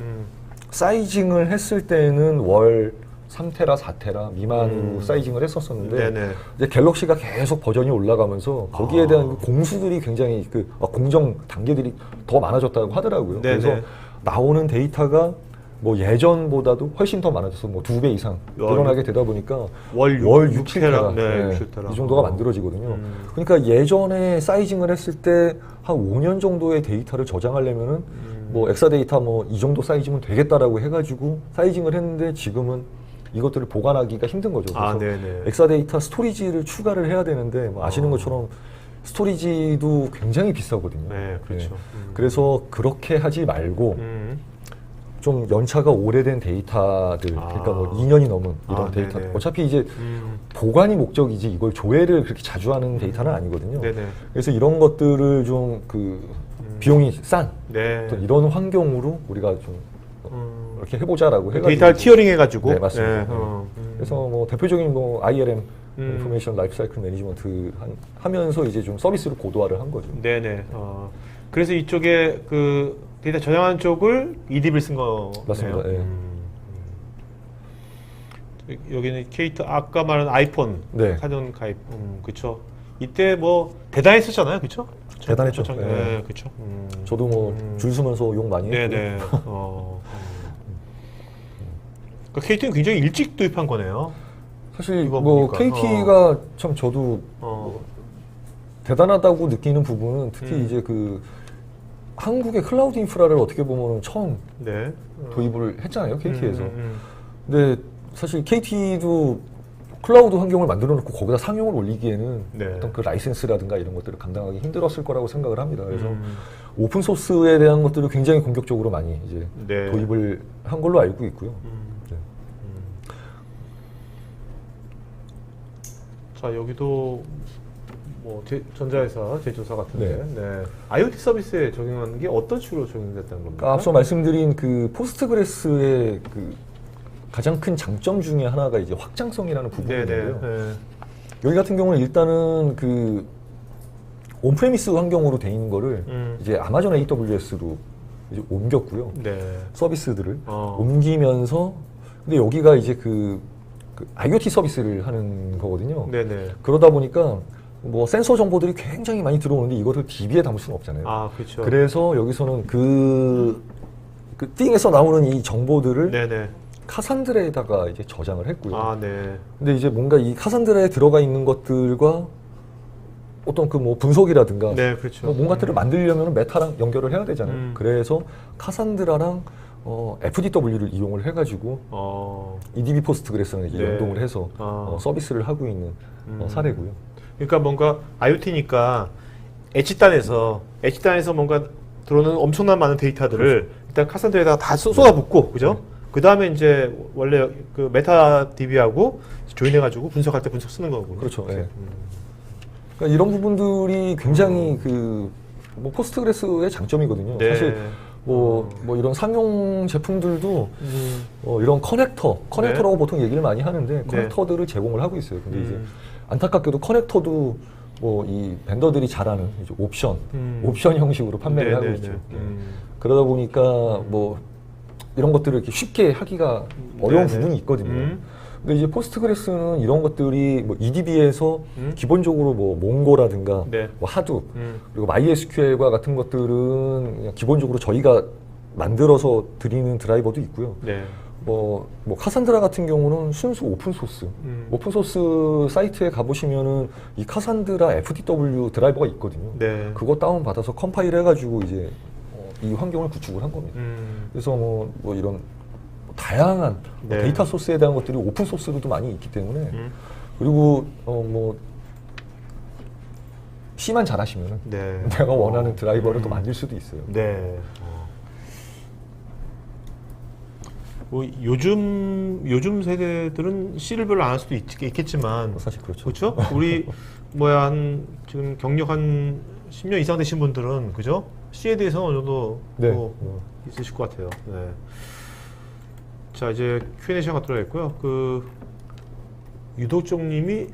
사이징을 했을 때는 월 3테라, 4테라 미만으로 사이징을 했었었는데 네네. 이제 갤럭시가 계속 버전이 올라가면서 거기에 대한 그 공수들이 굉장히 그 공정 단계들이 더 많아졌다고 하더라고요. 네네. 그래서 나오는 데이터가 뭐 예전보다도 훨씬 더 많아져서 뭐 2배 이상 늘어나게 되다 보니까 월 6, 7테라. 7테라 네, 6테라. 이 정도가 만들어지거든요. 그러니까 예전에 사이징을 했을 때 한 5년 정도의 데이터를 저장하려면은 뭐 엑사데이터 뭐 이 정도 사이즈면 되겠다라고 해가지고 사이징을 했는데 지금은 이것들을 보관하기가 힘든 거죠. 그래서 네네. 엑사데이터 스토리지를 추가를 해야 되는데 뭐 아시는 것처럼 스토리지도 굉장히 비싸거든요. 네, 그렇죠. 그래서 그렇게 하지 말고 좀 연차가 오래된 데이터들, 그러니까 뭐 2년이 넘은 이런 데이터. 네네. 어차피 이제 보관이 목적이지 이걸 조회를 그렇게 자주 하는 데이터는 아니거든요. 네네. 그래서 이런 것들을 좀 그 비용이 싼 네. 어떤 이런 환경으로 우리가 좀 이렇게 해보자라고 해가지고 데이터를 티어링 해가지고. 네, 맞습니다. 네. 그래서 뭐 대표적인 뭐 ILM 인포메이션 라이프 사이클 매니지먼트 하면서 이제 좀 서비스를 고도화를 한 거죠. 네네. 그래서 이쪽에 그 데이터 저장하는 쪽을 EDB를 쓴 거네요. 맞습니다. 예. 여기는 케이트 아까 말한 아이폰 네. 사전 가입. 그렇죠. 이때 뭐 대단했었잖아요, 그렇죠? 대단했죠. 네, 그렇죠. 저도 뭐 줄 서면서 욕 많이 했고. 네네. 그러니까 KT는 굉장히 일찍 도입한 거네요. 사실 이거 뭐 보니까. KT가 참 저도 뭐 대단하다고 느끼는 부분은 특히 이제 그 한국의 클라우드 인프라를 어떻게 보면 처음 네. 도입을 했잖아요, KT에서. 음. 근데 사실 KT도 클라우드 환경을 만들어 놓고 거기다 상용을 올리기에는 네. 어떤 그 라이센스라든가 이런 것들을 감당하기 힘들었을 거라고 생각을 합니다. 그래서 오픈 소스에 대한 것들을 굉장히 공격적으로 많이 이제 네. 도입을 한 걸로 알고 있고요. 네. 자, 여기도 뭐 전자회사, 제조사 같은데, 네. 네. IoT 서비스에 적용하는 게 어떤 식으로 적용됐다는 겁니까? 그러니까 앞서 말씀드린 그 포스트그레스의 그 가장 큰 장점 중에 하나가 이제 확장성이라는 부분인데요. 네. 여기 같은 경우는 일단은 그 온프레미스 환경으로 돼 있는 거를 이제 아마존 AWS로 이제 옮겼고요. 네. 서비스들을 옮기면서 근데 여기가 이제 그 IoT 서비스를 하는 거거든요. 네네. 그러다 보니까 뭐 센서 정보들이 굉장히 많이 들어오는데 이거를 DB에 담을 수는 없잖아요. 아, 그렇죠. 그래서 여기서는 그 띵에서 나오는 이 정보들을 네네. 카산드라에다가 이제 저장을 했고요. 아, 네. 근데 이제 뭔가 이 카산드라에 들어가 있는 것들과 어떤 그 뭐 분석이라든가 네, 그렇죠. 뭐 뭔가들을 만들려면 메타랑 연결을 해야 되잖아요. 음. 그래서 카산드라랑 FDW를 이용을 해가지고 EDB 포스트그레스랑 이제 네. 연동을 해서 서비스를 하고 있는 사례고요. 그러니까 뭔가 IoT니까 엣지단에서 뭔가 들어오는 엄청난 많은 데이터들을 그렇죠. 일단 카산드라에다가 다 쏟아붓고, 그죠? 네. 그 다음에 이제 원래 그 메타 DB하고 조인해가지고 분석할 때 분석 쓰는 거군요. 그렇죠. 예. 그러니까 이런 부분들이 굉장히 그 뭐 포스트그레스의 장점이거든요. 네. 사실 뭐 이런 상용 제품들도 이런 커넥터라고 네. 보통 얘기를 많이 하는데 커넥터들을 제공을 하고 있어요. 근데 이제 안타깝게도 커넥터도 뭐 이 벤더들이 잘하는 이제 옵션 형식으로 판매를 하고 있죠. 그러다 보니까 뭐 이런 것들을 이렇게 쉽게 하기가 어려운 네네. 부분이 있거든요. 근데 이제 포스트그레스는 이런 것들이 뭐 EDB에서 기본적으로 뭐 몽고라든가 네. 뭐 하둡 그리고 MySQL과 같은 것들은 그냥 기본적으로 저희가 만들어서 드리는 드라이버도 있고요. 네. 뭐 카산드라 같은 경우는 순수 오픈 소스. 오픈 소스 사이트에 가보시면은 이 카산드라 FDW 드라이버가 있거든요. 네. 그거 다운 받아서 컴파일 해가지고 이제 이 환경을 구축을 한 겁니다. 그래서 뭐 이런 다양한 네. 데이터 소스에 대한 것들이 오픈 소스로도 많이 있기 때문에 그리고 뭐 C만 잘하시면은 네. 내가 원하는 드라이버를 또 만들 수도 있어요. 네. 뭐 요즘 세대들은 C를 별로 안 할 수도 있겠지만 사실 그렇죠. 그렇죠? 우리 지금 경력 한 10년 이상 되신 분들은 그죠? C에 대해서는 어느 정도 네. 뭐 있으실 것 같아요. 네. 자, 이제 Q&A 시간 갖도록 했고요. 유도종님이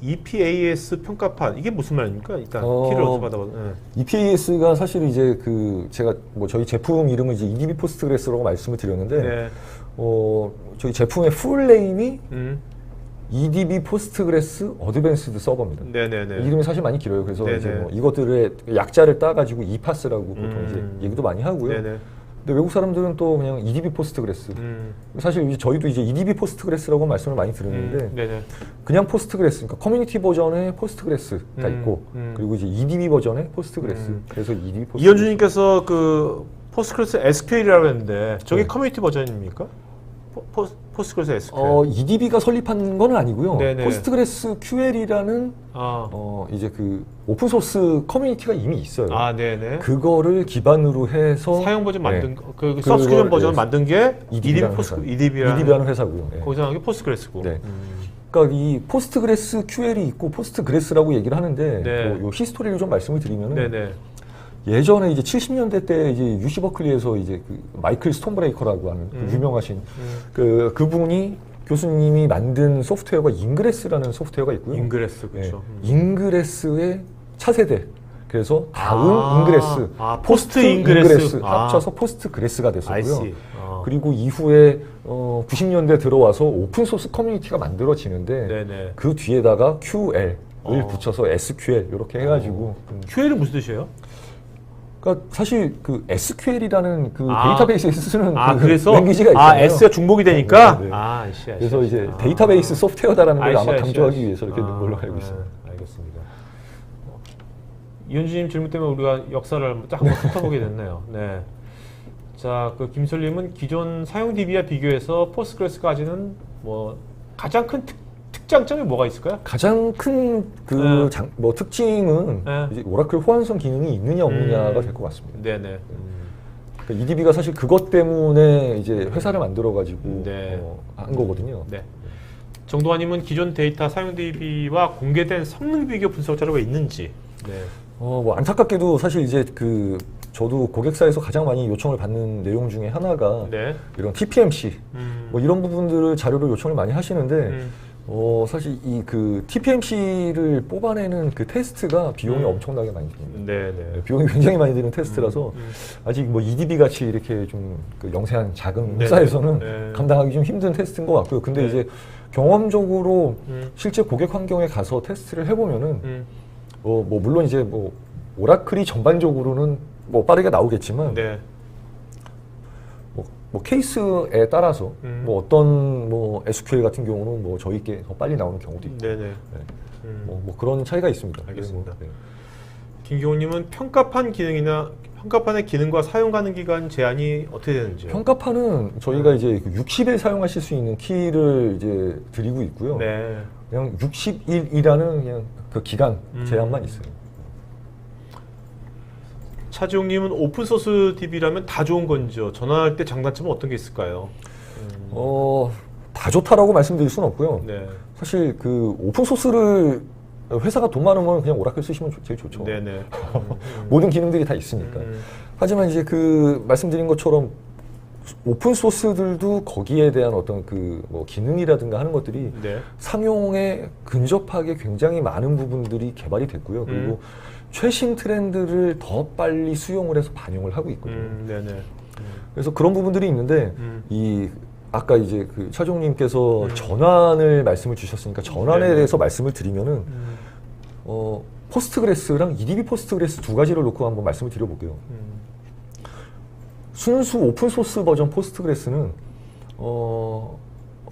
EPAS 평가판 이게 무슨 말입니까? 일단 키를 어떻게 받아봐도. 네. EPAS가 사실 이제 제가 뭐 저희 제품 이름은 이제 EDB 포스트그레스라고 말씀을 드렸는데 네. 저희 제품의 풀 네임이 EDB 포스트그레스 어드밴스드 서버입니다. 네네네. 이름이 사실 많이 길어요. 그래서 네네. 이제 뭐 이것들의 약자를 따가지고 EPAS라고 보통 이제 얘기도 많이 하고요. 네네. 근데 외국 사람들은 또 그냥 EDB 포스트그레스. 사실 이제 저희도 이제 EDB 포스트그레스라고 말씀을 많이 들었는데 네네. 그냥 포스트그레스, 그러니까 커뮤니티 버전의 포스트그레스가 있고 그리고 이제 EDB 버전의 포스트그레스. 그래서 EDB 포스트그레스. 이현주님께서 그 포스트그레스 SQL이라고 했는데 저게 네. 커뮤니티 버전입니까? 포스트그레스 SQL. EDB가 설립한 건 아니고요. 네네. 포스트그레스 QL이라는 이제 그 오픈 소스 커뮤니티가 이미 있어요. 아, 네네. 그거를 기반으로 해서 사용 버전 네. 만든 그 서브스크립션 버전 만든 게 EDB라는 EDB라는 회사고요. 네. 거기서 나온 게 포스트그레스고. 네. 그러니까 이 포스트그레스 QL이 있고 포스트그레스라고 얘기를 하는데 네. 요 히스토리를 좀 말씀을 드리면은 네네. 예전에 이제 70년대 때 이제 UC 버클리에서 이제 그 마이클 스톤브레이커라고 하는 그 유명하신 그분이 교수님이 만든 소프트웨어가 잉그레스라는 소프트웨어가 있고요. 잉그레스 그렇죠. 잉그레스의 차세대. 그래서 다음 잉그레스, 포스트 잉그레스 합쳐서 포스트그레스가 됐었고요. I see. 그리고 이후에 90년대 들어와서 오픈 소스 커뮤니티가 만들어지는데 네네. 그 뒤에다가 QL을 붙여서 SQL 이렇게 해가지고 QL은 무슨 뜻이에요? 그러니까 사실 그 SQL이라는 그 데이터베이스에 쓰는 그 그래서 랭귀지가 있잖아요. S가 중복이 되니까. 네, 네. 아이씨. 그래서 이제 데이터베이스 소프트웨어다라는 걸 아마 강조하기 위해서 이렇게 넣은 걸로 알고 있습니다. 알겠습니다. 이현주님 질문 때문에 우리가 역사를 한번 훑어보게 됐네요. 네. 자, 그 김설님은 기존 사용 DB와 비교해서 포스트그레스가 가지는 뭐 가장 큰 특장점이 뭐가 있을까요? 가장 큰 그 특징은 이제 오라클 호환성 기능이 있느냐 없느냐가 될 것 같습니다. 네네. 그러니까 EDB가 사실 그것 때문에 이제 회사를 만들어 가지고 한 거거든요. 네. 정동환님은 기존 데이터 사용 DB와 공개된 성능 비교 분석 자료가 있는지. 네. 뭐 안타깝게도 사실 이제 그 저도 고객사에서 가장 많이 요청을 받는 내용 중에 하나가 이런 TPMC 뭐 이런 부분들을 자료를 요청을 많이 하시는데 사실 이 그 TPMC를 뽑아내는 그 테스트가 비용이 엄청나게 많이 듭니다. 네네. 비용이 굉장히 많이 드는 테스트라서 아직 뭐 EDB 같이 이렇게 좀 그 영세한 작은 회사에서는 감당하기 좀 힘든 테스트인 것 같고요. 근데 이제 경험적으로 실제 고객 환경에 가서 테스트를 해보면은 뭐 물론 이제 뭐 오라클이 전반적으로는 뭐 빠르게 나오겠지만 뭐 케이스에 따라서 뭐 어떤 뭐 SQL 같은 경우는 뭐 저희께 더 빨리 나오는 경우도 있고 뭐 그런 차이가 있습니다. 알겠습니다. 김경호님은 평가판의 기능과 사용 가능 기간 제한이 어떻게 되는지요? 평가판은 저희가 이제 60일 사용하실 수 있는 키를 이제 드리고 있고요. 그냥 60일이라는 그냥 그 기간 제한만 있어요. 차지용님은 오픈소스 DB라면 다 좋은 건지요? 전환할 때 장단점은 어떤 게 있을까요? 다 좋다라고 말씀드릴 수는 없고요. 사실 그 오픈소스를 회사가 돈 많으면 그냥 오라클 쓰시면 제일 좋죠. 모든 기능들이 다 있으니까. 하지만 이제 그 말씀드린 것처럼 오픈소스들도 거기에 대한 어떤 그 뭐 기능이라든가 하는 것들이 상용에 근접하게 굉장히 많은 부분들이 개발이 됐고요. 그리고 최신 트렌드를 더 빨리 수용을 해서 반영을 하고 있거든요. 그래서 그런 부분들이 있는데 이 아까 이제 그 차종님께서 전환을 말씀을 주셨으니까 전환에 대해서 말씀을 드리면은 포스트그레스랑 EDB 포스트그레스 두 가지를 놓고 한번 말씀을 드려볼게요. 순수 오픈소스 버전 포스트그레스는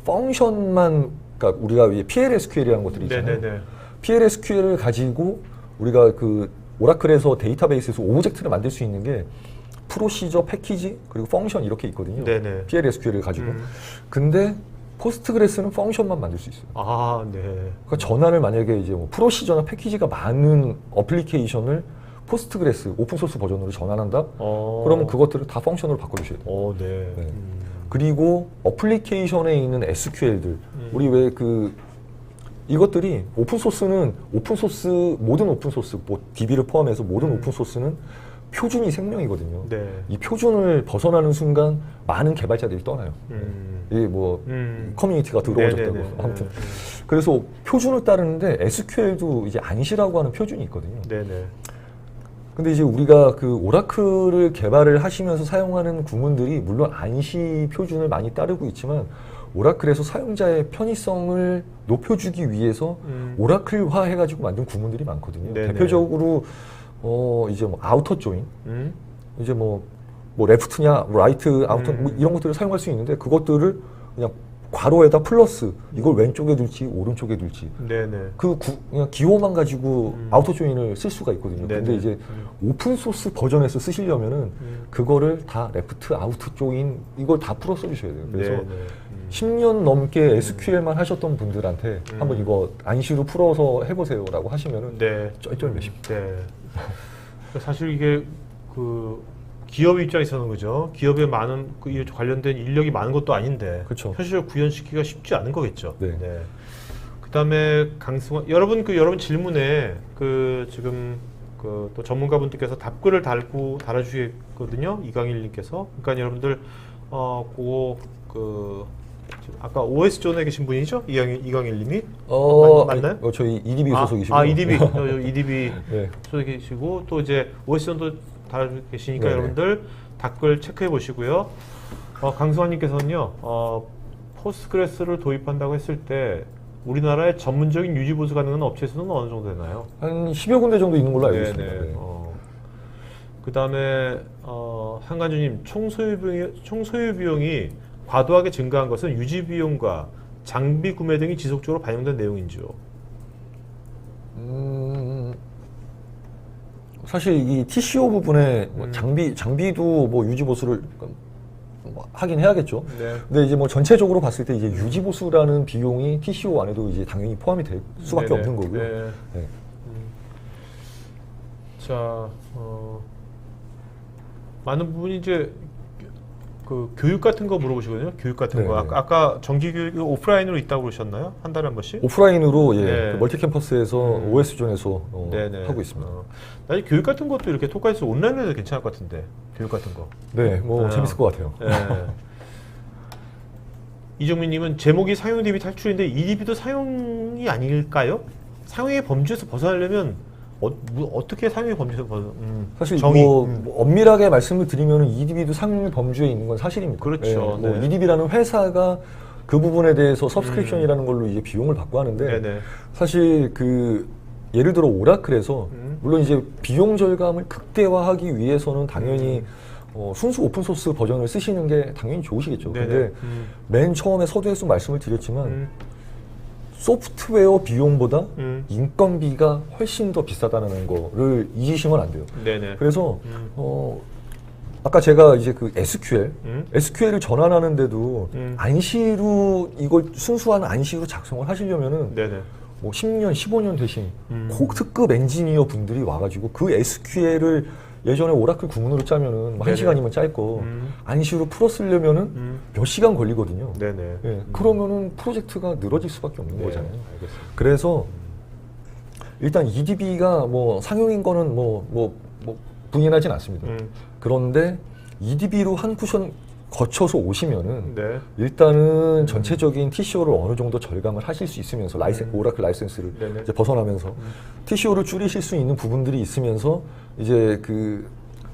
펑션만, 그러니까 우리가 PLSQL이라는 것들이 있잖아요. PLSQL을 가지고 우리가 그 오라클에서 데이터베이스에서 오브젝트를 만들 수 있는 게 프로시저, 패키지, 그리고 펑션 이렇게 있거든요. PLSQL을 가지고. 근데 포스트그레스는 펑션만 만들 수 있어요. 그러니까 전환을 만약에 이제 뭐 프로시저나 패키지가 많은 어플리케이션을 포스트그레스 오픈소스 버전으로 전환한다? 그러면 그것들을 다 펑션으로 바꿔주셔야 돼요. 그리고 어플리케이션에 있는 SQL들, 우리 왜 그 이것들이 오픈소스는 모든 오픈소스, 뭐 DB를 포함해서 모든 오픈소스는 표준이 생명이거든요. 이 표준을 벗어나는 순간 많은 개발자들이 떠나요. 이게 뭐 커뮤니티가 더러워졌다고. 아무튼 그래서 표준을 따르는데 SQL도 이제 안시라고 하는 표준이 있거든요. 근데 이제 우리가 그 오라클을 개발을 하시면서 사용하는 구문들이 물론 안시 표준을 많이 따르고 있지만 오라클에서 사용자의 편의성을 높여주기 위해서 오라클화 해가지고 만든 구문들이 많거든요. 대표적으로 이제 뭐 아우터 조인, 이제 뭐 뭐 레프트냐, 뭐 라이트, 아웃 뭐 이런 것들을 사용할 수 있는데 그것들을 그냥 괄호에다 플러스 이걸 왼쪽에 둘지 오른쪽에 둘지 네네. 그냥 기호만 가지고 아우터 조인을 쓸 수가 있거든요. 네네. 근데 이제 오픈 소스 버전에서 쓰시려면은 그거를 다 레프트, 아우터 조인 이걸 다 풀어 써주셔야 돼요. 그래서 네네. 10년 넘게 SQL만 하셨던 분들한테 한번 이거 안시로 풀어서 해보세요라고 하시면은 네. 쩔쩔매십니다. 네. 사실 이게 그 기업 입장에서는 그죠. 기업에 많은 그 관련된 인력이 많은 것도 아닌데 그쵸. 현실적으로 구현시키기가 쉽지 않은 거겠죠. 네. 그다음에 여러분 여러분 질문에 그 지금 그 또 전문가분들께서 답글을 달아주시거든요. 이강일님께서. 그러니까 여러분들 그거 그 아까 OS 존에 계신 분이죠? 이강일님이 맞나요? 저희 EDB 소속이시고. EDB EDB 네. 소속이시고 또 이제 OS 존도 달아주고 계시니까 네네. 여러분들 댓글 체크해 보시고요. 강승환님께서는요. 포스트그레스를 도입한다고 했을 때 우리나라의 전문적인 유지 보수 가능한 업체수는 어느 정도 되나요? 한 10여 군데 정도 있는 걸로 알고 네네. 있습니다. 네. 그다음에 한간주님 총소유 비용이 과도하게 증가한 것은 유지 비용과 장비 구매 등이 지속적으로 반영된 내용인지요. 사실 이 TCO 부분에 뭐 장비도 뭐 유지 보수를 뭐 하긴 해야겠죠. 네. 근데 이제 뭐 전체적으로 봤을 때 이제 유지 보수라는 비용이 TCO 안에도 이제 당연히 포함이 될 수밖에 네네. 없는 거고요. 네. 네. 자, 많은 분이 이제 그 교육 같은 거 물어보시거든요. 교육 같은 거. 네네. 아까 정기 교육 오프라인으로 있다고 그러셨나요? 한 달에 한 번씩? 오프라인으로 네. 그 멀티 캠퍼스에서 OS 존에서 네네. 하고 있습니다. 나중에 교육 같은 것도 이렇게 토카에서 온라인으로 해도 괜찮을 것 같은데. 교육 같은 거. 네, 뭐 네. 재밌을 것 같아요. 네. 이정민님은 제목이 상용 DB 탈출인데 이 DB도 사용이 아닐까요? 사용의 범주에서 벗어나려면 어떻게 사용의 범주에서 사실 정의. 뭐 엄밀하게 말씀을 드리면 EDB도 상용 범주에 있는 건 사실입니다. 그렇죠. 뭐 네. EDB라는 회사가 그 부분에 대해서 서브스크립션이라는 걸로 이제 비용을 받고 하는데 네네. 사실 그 예를 들어 오라클에서 물론 이제 비용 절감을 극대화하기 위해서는 당연히 순수 오픈 소스 버전을 쓰시는 게 당연히 좋으시겠죠. 네네. 근데 맨 처음에 서두에서 말씀을 드렸지만 소프트웨어 비용보다 인건비가 훨씬 더 비싸다는 거를 잊으시면 안 돼요. 네네. 그래서 아까 제가 이제 그 SQL을 전환하는데도 안시로 이걸 순수한 안시로 작성을 하시려면은 네네. 뭐 10년, 15년 되신 고특급 엔지니어 분들이 와가지고 그 SQL을 예전에 오라클 구문으로 짜면은 네네. 1시간이면 짤 거 안시로 풀어 쓰려면은 몇 시간 걸리거든요. 네네. 예, 그러면은 프로젝트가 늘어질 수밖에 없는 네, 거잖아요. 알겠습니다. 그래서 일단 EDB가 뭐 상용인 거는 뭐 부인하진 않습니다. 그런데 EDB로 한 쿠션 거쳐서 오시면은 네. 일단은 전체적인 TCO를 어느 정도 절감을 하실 수 있으면서 오라클 라이센스를 네네. 이제 벗어나면서 TCO를 줄이실 수 있는 부분들이 있으면서 이제 그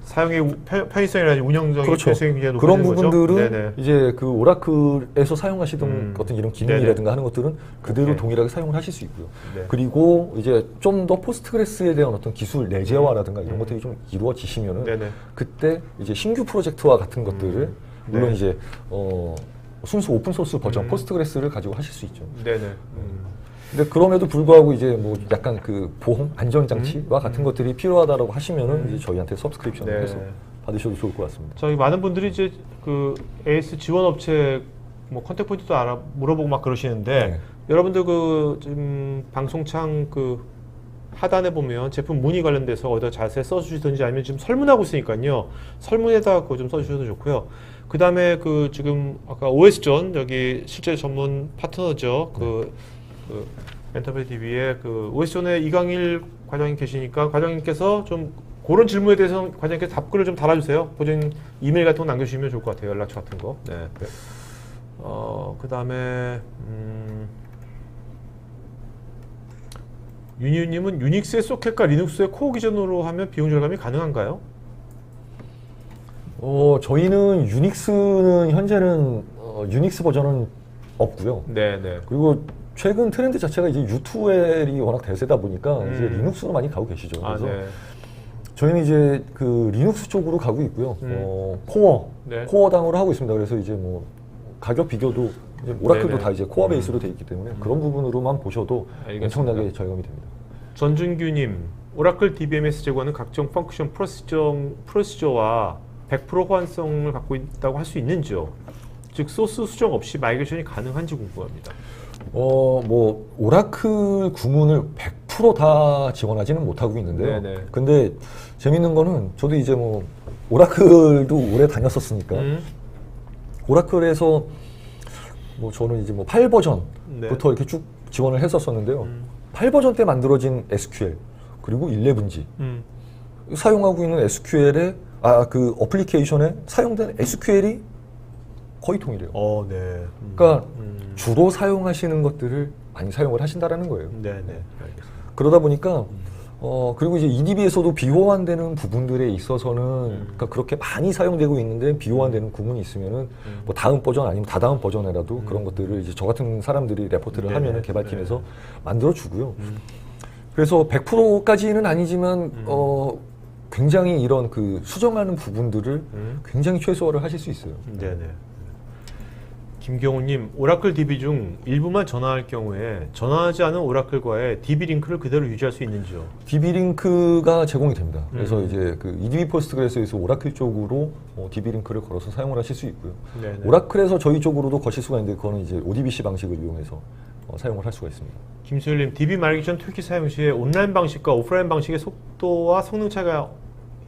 사용의 편의성이라든지 운영적인 그렇죠. 편의성이 굉장히 그런 높아지는 거죠? 부분들은 네네. 이제 그 오라클에서 사용하시던 어떤 이런 기능이라든가 하는 것들은 그대로 오케이. 동일하게 사용을 하실 수 있고요. 네. 그리고 이제 좀 더 포스트그레스에 대한 어떤 기술 내재화라든가 이런 것들이 좀 이루어지시면은 네네. 그때 이제 신규 프로젝트와 같은 것들을 물론 네. 이제 순수 오픈 소스 버전 포스트그레스를 가지고 하실 수 있죠. 네네. 근데 그럼에도 불구하고 이제 뭐 약간 그 보험 안전 장치와 같은 것들이 필요하다라고 하시면은 이제 저희한테 서브스크립션을 네. 해서 받으셔도 좋을 것 같습니다. 저희 많은 분들이 이제 그 AS 지원 업체 뭐 컨택 포인트도 물어보고 막 그러시는데 네. 여러분들 그 지금 방송창 그 하단에 보면 제품 문의 관련돼서 어디다 자세히 써주시든지 아니면 지금 설문하고 있으니까요. 설문에다 그거 좀 써주셔도 좋고요. 그 다음에 그 지금 아까 OS존 여기 실제 전문 파트너죠. 그 엔터프라이즈 DB의 그 OS존에 이강일 과장님 계시니까 과장님께서 좀 그런 질문에 대해서 과장님께서 답글을 좀 달아주세요. 보증 이메일 같은 거 남겨주시면 좋을 것 같아요. 연락처 같은 거. 네. 그 다음에 윤희님은 유닉스의 소켓과 리눅스의 코어 기전으로 하면 비용 절감이 가능한가요? 저희는 유닉스는 현재는 유닉스 버전은 없고요. 네네. 그리고 최근 트렌드 자체가 이제 U2L이 워낙 대세다 보니까 이제 리눅스로 많이 가고 계시죠. 아, 그래서 네. 저희는 이제 그 리눅스 쪽으로 가고 있고요. 네. 코어 당으로 하고 있습니다. 그래서 이제 뭐 가격 비교도 이제 오라클도 네네. 다 이제 코어 베이스로 돼 있기 때문에 그런 부분으로만 보셔도 알겠습니다. 엄청나게 절감이 됩니다. 전준규님, 오라클 DBMS 제공하는 각종 펑크션 프로시저와 100% 호환성을 갖고 있다고 할 수 있는지요? 즉 소스 수정 없이 마이그레이션이 가능한지 궁금합니다. 뭐 오라클 구문을 100%다 지원하지는 못하고 있는데요. 네네. 근데 재밌는 거는 저도 이제 뭐 오라클도 오래 다녔었으니까 오라클에서 뭐 저는 이제 뭐 8버전부터 네. 이렇게 쭉 지원을 했었었는데요. 8버전 때 만들어진 SQL 그리고 11G 사용하고 있는 SQL에 그 어플리케이션에 사용된 SQL이 거의 동일해요. 네. 그러니까 주로 사용하시는 것들을 많이 사용을 하신다라는 거예요. 네네. 알겠습니다. 그러다 보니까 그리고 이제 EDB에서도 비호환되는 부분들에 있어서는 그러니까 그렇게 많이 사용되고 있는데 비호환되는 구문이 있으면은 뭐 다음 버전 아니면 다다음 버전에라도 그런 것들을 이제 저 같은 사람들이 레포트를 네네. 하면은 개발팀에서 만들어 주고요. 그래서 100%까지는 아니지만 굉장히 이런 그 수정하는 부분들을 굉장히 최소화를 하실 수 있어요. 네네. 김경호님, 오라클 DB 중 일부만 전환할 경우에 전환하지 않은 오라클과의 DB 링크를 그대로 유지할 수 있는지요? DB 링크가 제공이 됩니다. 그래서 이제 그 EDB 포스트그레스에서 오라클 쪽으로 DB 링크를 걸어서 사용을 하실 수 있고요. 네네. 오라클에서 저희 쪽으로도 거실 수가 있는데 그거는 이제 ODBC 방식을 이용해서 사용을 할 수가 있습니다. 김수열님, DB 마이그레이션 툴킷 사용 시에 온라인 방식과 오프라인 방식의 속도와 성능 차이가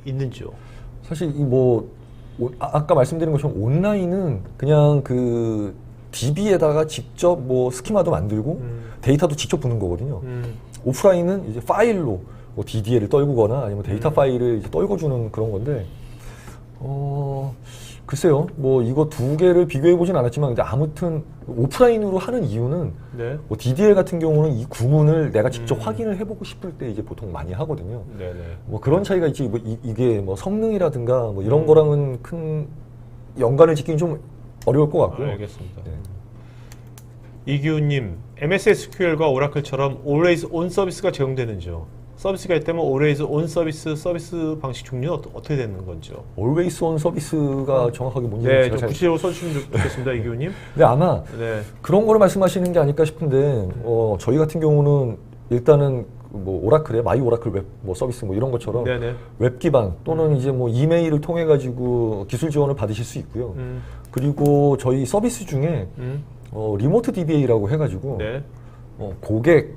있는지요? 사실 이 뭐 아까 말씀드린 것처럼 온라인은 그냥 그 DB에다가 직접 뭐 스키마도 만들고 데이터도 직접 부는 거거든요. 오프라인은 이제 파일로 뭐 DDL을 떨구거나 아니면 데이터 파일을 이제 떨궈주는 그런 건데, 글쎄요, 뭐 이거 두 개를 비교해 보진 않았지만, 근데 아무튼 오프라인으로 하는 이유는 네. 뭐 DDL 같은 경우는 이 구문을 내가 직접 확인을 해보고 싶을 때 이제 보통 많이 하거든요. 네네. 뭐 그런 차이가 있지, 뭐 이게 뭐 성능이라든가 뭐 이런 거랑은 큰 연관을 짓기는 좀 어려울 것 같고요. 알겠습니다. 네. 이기훈님, MS SQL과 오라클처럼 Always On 서비스가 제공되는지요? 서비스가 있다면 Always On 서비스 방식 종류는 어떻게 되는 건지요? Always on 서비스가 정확하게 뭔지 네, 제가 좀 잘. 구체적으로 써주시면 좋겠습니다, 이기훈님. 근데 아마 네. 그런 거를 말씀하시는 게 아닐까 싶은데, 저희 같은 경우는 일단은 뭐 오라클의 마이 오라클 웹 뭐 서비스 뭐 이런 것처럼 네네. 웹 기반 또는 이제 뭐 이메일을 통해 가지고 기술 지원을 받으실 수 있고요. 그리고 저희 서비스 중에 리모트 DBA라고 해가지고 네. 고객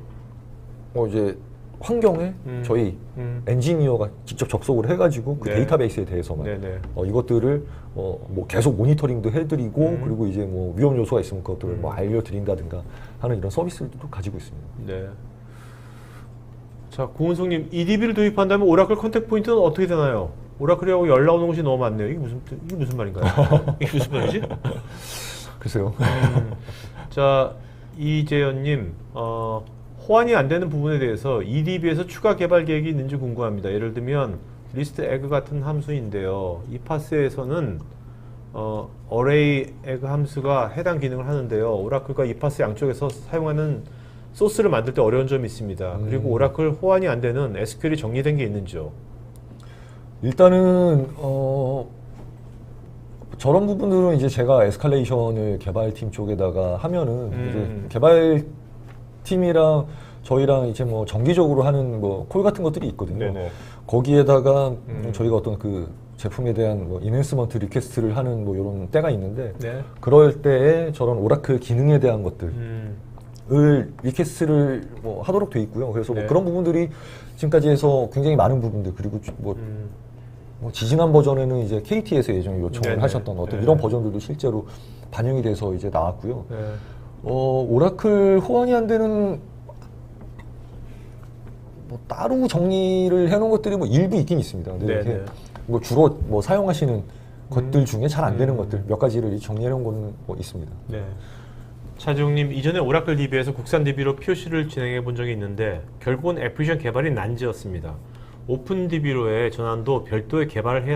이제 환경에 저희 엔지니어가 직접 접속을 해가지고 그 네. 데이터베이스에 대해서만 네네. 이것들을 뭐 계속 모니터링도 해드리고 그리고 이제 뭐 위험 요소가 있으면 그것들을 뭐 알려드린다든가 하는 이런 서비스들도 가지고 있습니다. 네. 자, 고은성님, EDB를 도입한다면 오라클 컨택 포인트는 어떻게 되나요? 오라클이라고 연락 오는 곳이 너무 많네요. 이게 무슨 말인가요? 이게 무슨 말이지? 글쎄요. 자, 이재현님, 호환이 안 되는 부분에 대해서 EDB에서 추가 개발 계획이 있는지 궁금합니다. 예를 들면 리스트 에그 같은 함수인데요. 이 파스에서는 어레이 에그 함수가 해당 기능을 하는데요. 오라클과 이 파스 양쪽에서 사용하는 소스를 만들 때 어려운 점이 있습니다. 그리고 오라클 호환이 안 되는 SQL이 정리된 게 있는지요? 일단은 저런 부분들은 이제 제가 에스컬레이션을 개발팀 쪽에다가 하면은 이제 개발팀이랑 저희랑 이제 뭐 정기적으로 하는 뭐 콜 같은 것들이 있거든요. 네네. 거기에다가 저희가 어떤 그 제품에 대한 뭐 이넨스먼트 리퀘스트를 하는 뭐 이런 때가 있는데 네. 그럴 때에 저런 오라클 기능에 대한 것들을 리퀘스트를 뭐 하도록 돼 있고요. 그래서 네. 뭐 그런 부분들이 지금까지 해서 굉장히 많은 부분들 그리고 뭐 지지난 버전에는 이제 KT에서 예전에 요청을 네네. 하셨던 어떤 네. 이런 버전들도 실제로 반영이 돼서 이제 나왔고요. 네. 오라클 호환이 안 되는 뭐 따로 정리를 해놓은 것들이 뭐 일부 있긴 있습니다. 근데 네네. 이렇게 뭐 주로 뭐 사용하시는 것들 중에 잘 안 되는 것들 몇 가지를 정리해놓은 거는 뭐 있습니다. 네. 차지용님, 이전에 오라클 DB에서 국산 DB로 POC를 진행해 본 적이 있는데 결국은 애플리케이션 개발이 난제였습니다. 오픈 DB로의 전환도 별도의 개발을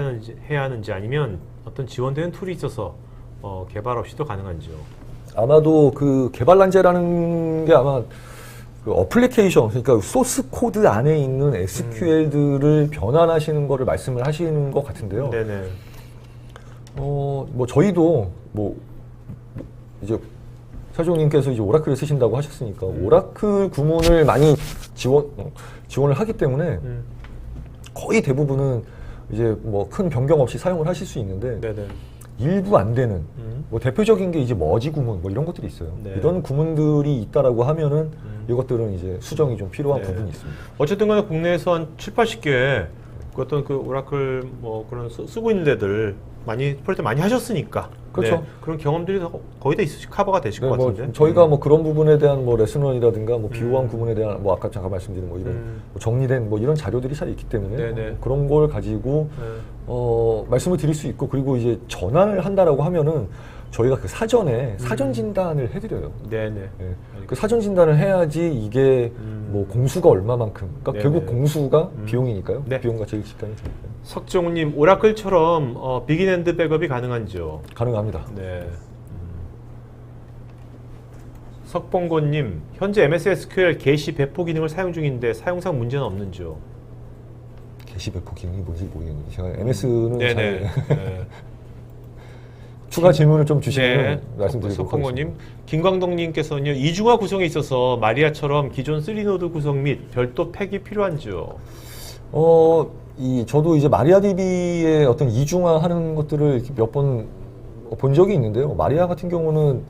해야 하는지 아니면 어떤 지원되는 툴이 있어서 개발 없이도 가능한지요? 아마도 그 개발 난제라는 게 아마 그 어플리케이션, 그러니까 소스 코드 안에 있는 SQL들을 변환하시는 거를 말씀을 하시는 것 같은데요. 네네. 뭐 저희도 이제 사장님께서 이제 오라클을 쓰신다고 하셨으니까 오라클 구문을 많이 지원을 하기 때문에 거의 대부분은 이제 뭐 큰 변경 없이 사용을 하실 수 있는데 네네. 일부 안 되는 뭐 대표적인 게 이제 머지 구문 뭐 이런 것들이 있어요. 네. 이런 구문들이 있다라고 하면은 이것들은 이제 수정이 좀 필요한 네. 부분이 있습니다. 어쨌든 간에 국내에서 한 7, 80개 그 어떤 그 오라클 뭐 그런 쓰고 있는 데들 많이 프로젝트 많이 하셨으니까. 그렇죠. 네. 그런 경험들이 거의 다 커버가 되실 것 뭐 같은데. 저희가 뭐 그런 부분에 대한 뭐 레슨원이라든가 뭐 비호환 구문에 대한 뭐 아까 잠깐 말씀드린 뭐 이런 뭐 정리된 뭐 이런 자료들이 잘 있기 때문에 네네. 그런 걸 가지고 네. 말씀을 드릴 수 있고 그리고 이제 전환을 한다라고 하면은 저희가 그 사전에 사전 진단을 해드려요. 네네. 예. 그 사전 진단을 해야지 이게 뭐 공수가 얼마만큼, 그러니까 네네. 결국 공수가 비용이니까요. 네. 비용과 제일 직관이 되니까요. 석정우님, 오라클처럼 비긴엔드 백업이 가능한지요? 가능합니다. 네. 석봉고님, 현재 MS SQL 게시 배포 기능을 사용 중인데 사용상 문제는 없는지요? 게시 배포 기능이 뭔지 모르겠는데 제가 MS는 네네. 잘 네. 추가 질문을 좀 주시면 네. 말씀드리도록 석봉고님, 하겠습니다. 김광덕님께서는요, 이중화 구성에 있어서 마리아처럼 기존 3노드 구성 및 별도 팩이 필요한지요? 저도 이제 마리아DB의 어떤 이중화하는 것들을 몇 번 본 적이 있는데요. 마리아 같은 경우는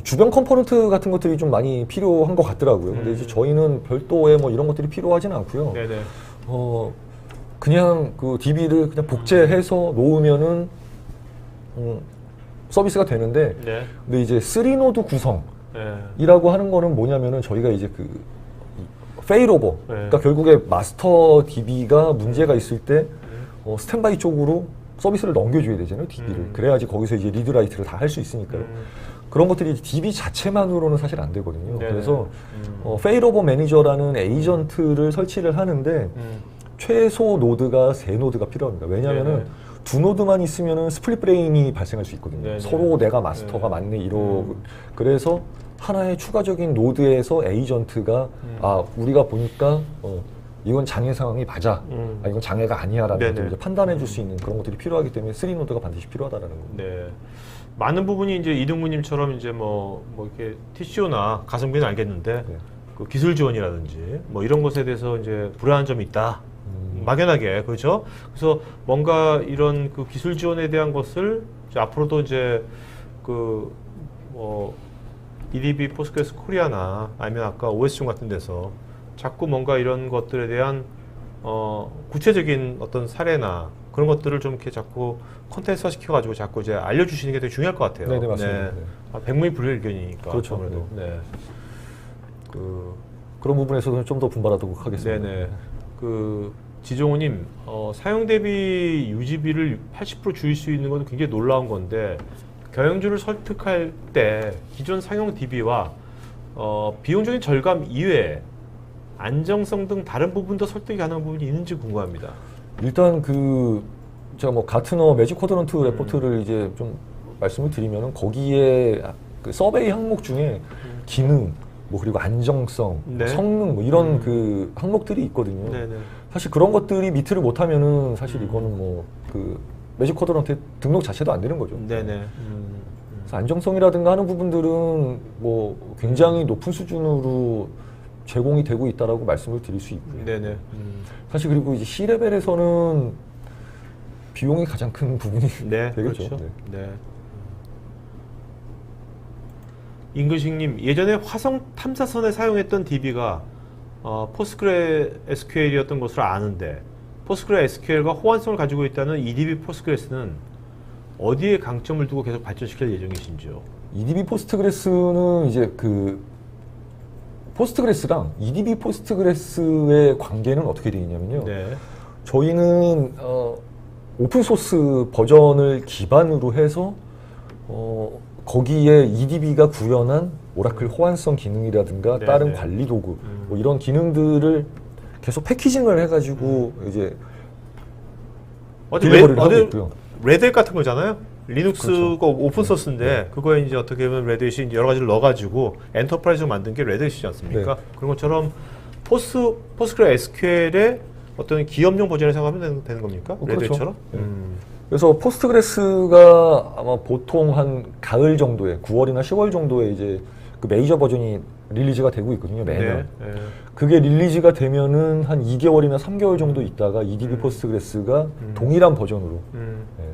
주변 컴포넌트 같은 것들이 좀 많이 필요한 것 같더라고요. 근데 이제 저희는 별도의 뭐 이런 것들이 필요하지는 않고요. 네네. 그냥 그 DB를 그냥 복제해서 놓으면은 서비스가 되는데, 네. 근데 이제 3노드 구성이라고 네. 하는 거는 뭐냐면은 저희가 이제 그 페일오버, 네. 그러니까 결국에 마스터 DB가 문제가 있을 때 스탠바이 쪽으로 서비스를 넘겨줘야 되잖아요, DB를. 그래야지 거기서 이제 리드라이트를 다 할 수 있으니까요. 그런 것들이 DB 자체만으로는 사실 안 되거든요. 네네. 그래서 페일오버 매니저라는 에이전트를 설치를 하는데 최소 노드가 3노드가 필요합니다. 왜냐하면은 네네. 2노드만 있으면은 스플릿 브레인이 발생할 수 있거든요. 네네. 서로 내가 마스터가 맞네 이러고. 그래서 하나의 추가적인 노드에서 에이전트가 우리가 보니까 이건 장애 상황이 맞아, 이건 장애가 아니야라는 네네. 것들을 이제 판단해 줄 수 있는 그런 것들이 필요하기 때문에 3노드가 반드시 필요하다라는 겁니다. 네. 많은 부분이 이제 이동구님처럼 이제 뭐 이렇게 TCO나 가성비는 알겠는데 네. 그 기술 지원이라든지 뭐 이런 것에 대해서 이제 불안한 점이 있다. 막연하게 그렇죠. 그래서 뭔가 이런 그 기술 지원에 대한 것을 이제 앞으로도 이제 그 뭐 EDB, 포스트그레스 코리아나 아니면 아까 OS존 같은 데서 자꾸 뭔가 이런 것들에 대한 구체적인 어떤 사례나 그런 것들을 좀 이렇게 자꾸 콘텐츠화 시켜가지고 자꾸 이제 알려주시는 게 되게 중요할 것 같아요. 네네, 맞습니다. 네. 백문이불여일견이니까. 그렇죠. 아무래도. 네. 그런 부분에서는 좀 더 분발하도록 하겠습니다. 네네. 지종호님, 사용 대비 유지비를 80% 줄일 수 있는 건 굉장히 놀라운 건데 경영주를 설득할 때 기존 상용 DB와 비용적인 절감 이외에 안정성 등 다른 부분도 설득이 가능한 부분이 있는지 궁금합니다. 일단 제가 뭐 가트너 매직 쿼드런트 레포트를 이제 좀 말씀을 드리면은 거기에 그 서베이 항목 중에 기능, 뭐 그리고 안정성, 네. 성능 뭐 이런 그 항목들이 있거든요. 네네. 사실 그런 것들이 미트를 못하면은 사실 이거는 뭐 그 매직 쿼드런트 등록 자체도 안 되는 거죠. 네네. 그래서 안정성이라든가 하는 부분들은 뭐 굉장히 높은 수준으로 제공이 되고 있다라고 말씀을 드릴 수 있고요. 네네. 사실 그리고 이제 C 레벨에서는 비용이 가장 큰 부분이 네, 되겠죠. 그렇죠. 네. 네. 임근식님, 예전에 화성 탐사선에 사용했던 DB가 포스트그레SQL이었던 것으로 아는데 포스트그레SQL과 호환성을 가지고 있다는 EDB 포스트그레스는 어디에 강점을 두고 계속 발전시킬 예정이신지요? EDB 포스트그레스는 이제 포스트그레스랑 EDB 포스트그레스의 관계는 어떻게 되어 있냐면요. 네. 저희는 오픈소스 버전을 기반으로 해서 거기에 EDB가 구현한 오라클 호환성 기능이라든가 네, 다른 네. 관리 도구 뭐 이런 기능들을 계속 패키징을 해가지고 이제 딜리버리를 하고 있고요. 레드햇 같은 거잖아요. 리눅스가 그렇죠. 오픈 소스인데 그거에 이제 어떻게 보면 레드햇이 여러 가지를 넣어가지고 엔터프라이즈로 만든 게 레드햇이지 않습니까? 네. 그런 것처럼 포스트그레 SQL의 어떤 기업용 버전을 생각하면 되는 겁니까? 그렇죠. 레드햇처럼? 네. 그래서 포스트그레스가 아마 보통 한 가을 정도에 9월이나 10월 정도에 이제 그 메이저 버전이 릴리즈가 되고 있거든요, 매년. 네. 네. 그게 릴리즈가 되면은 한 2개월이나 3개월 정도 있다가 EDB 포스트그레스가 동일한 버전으로 예,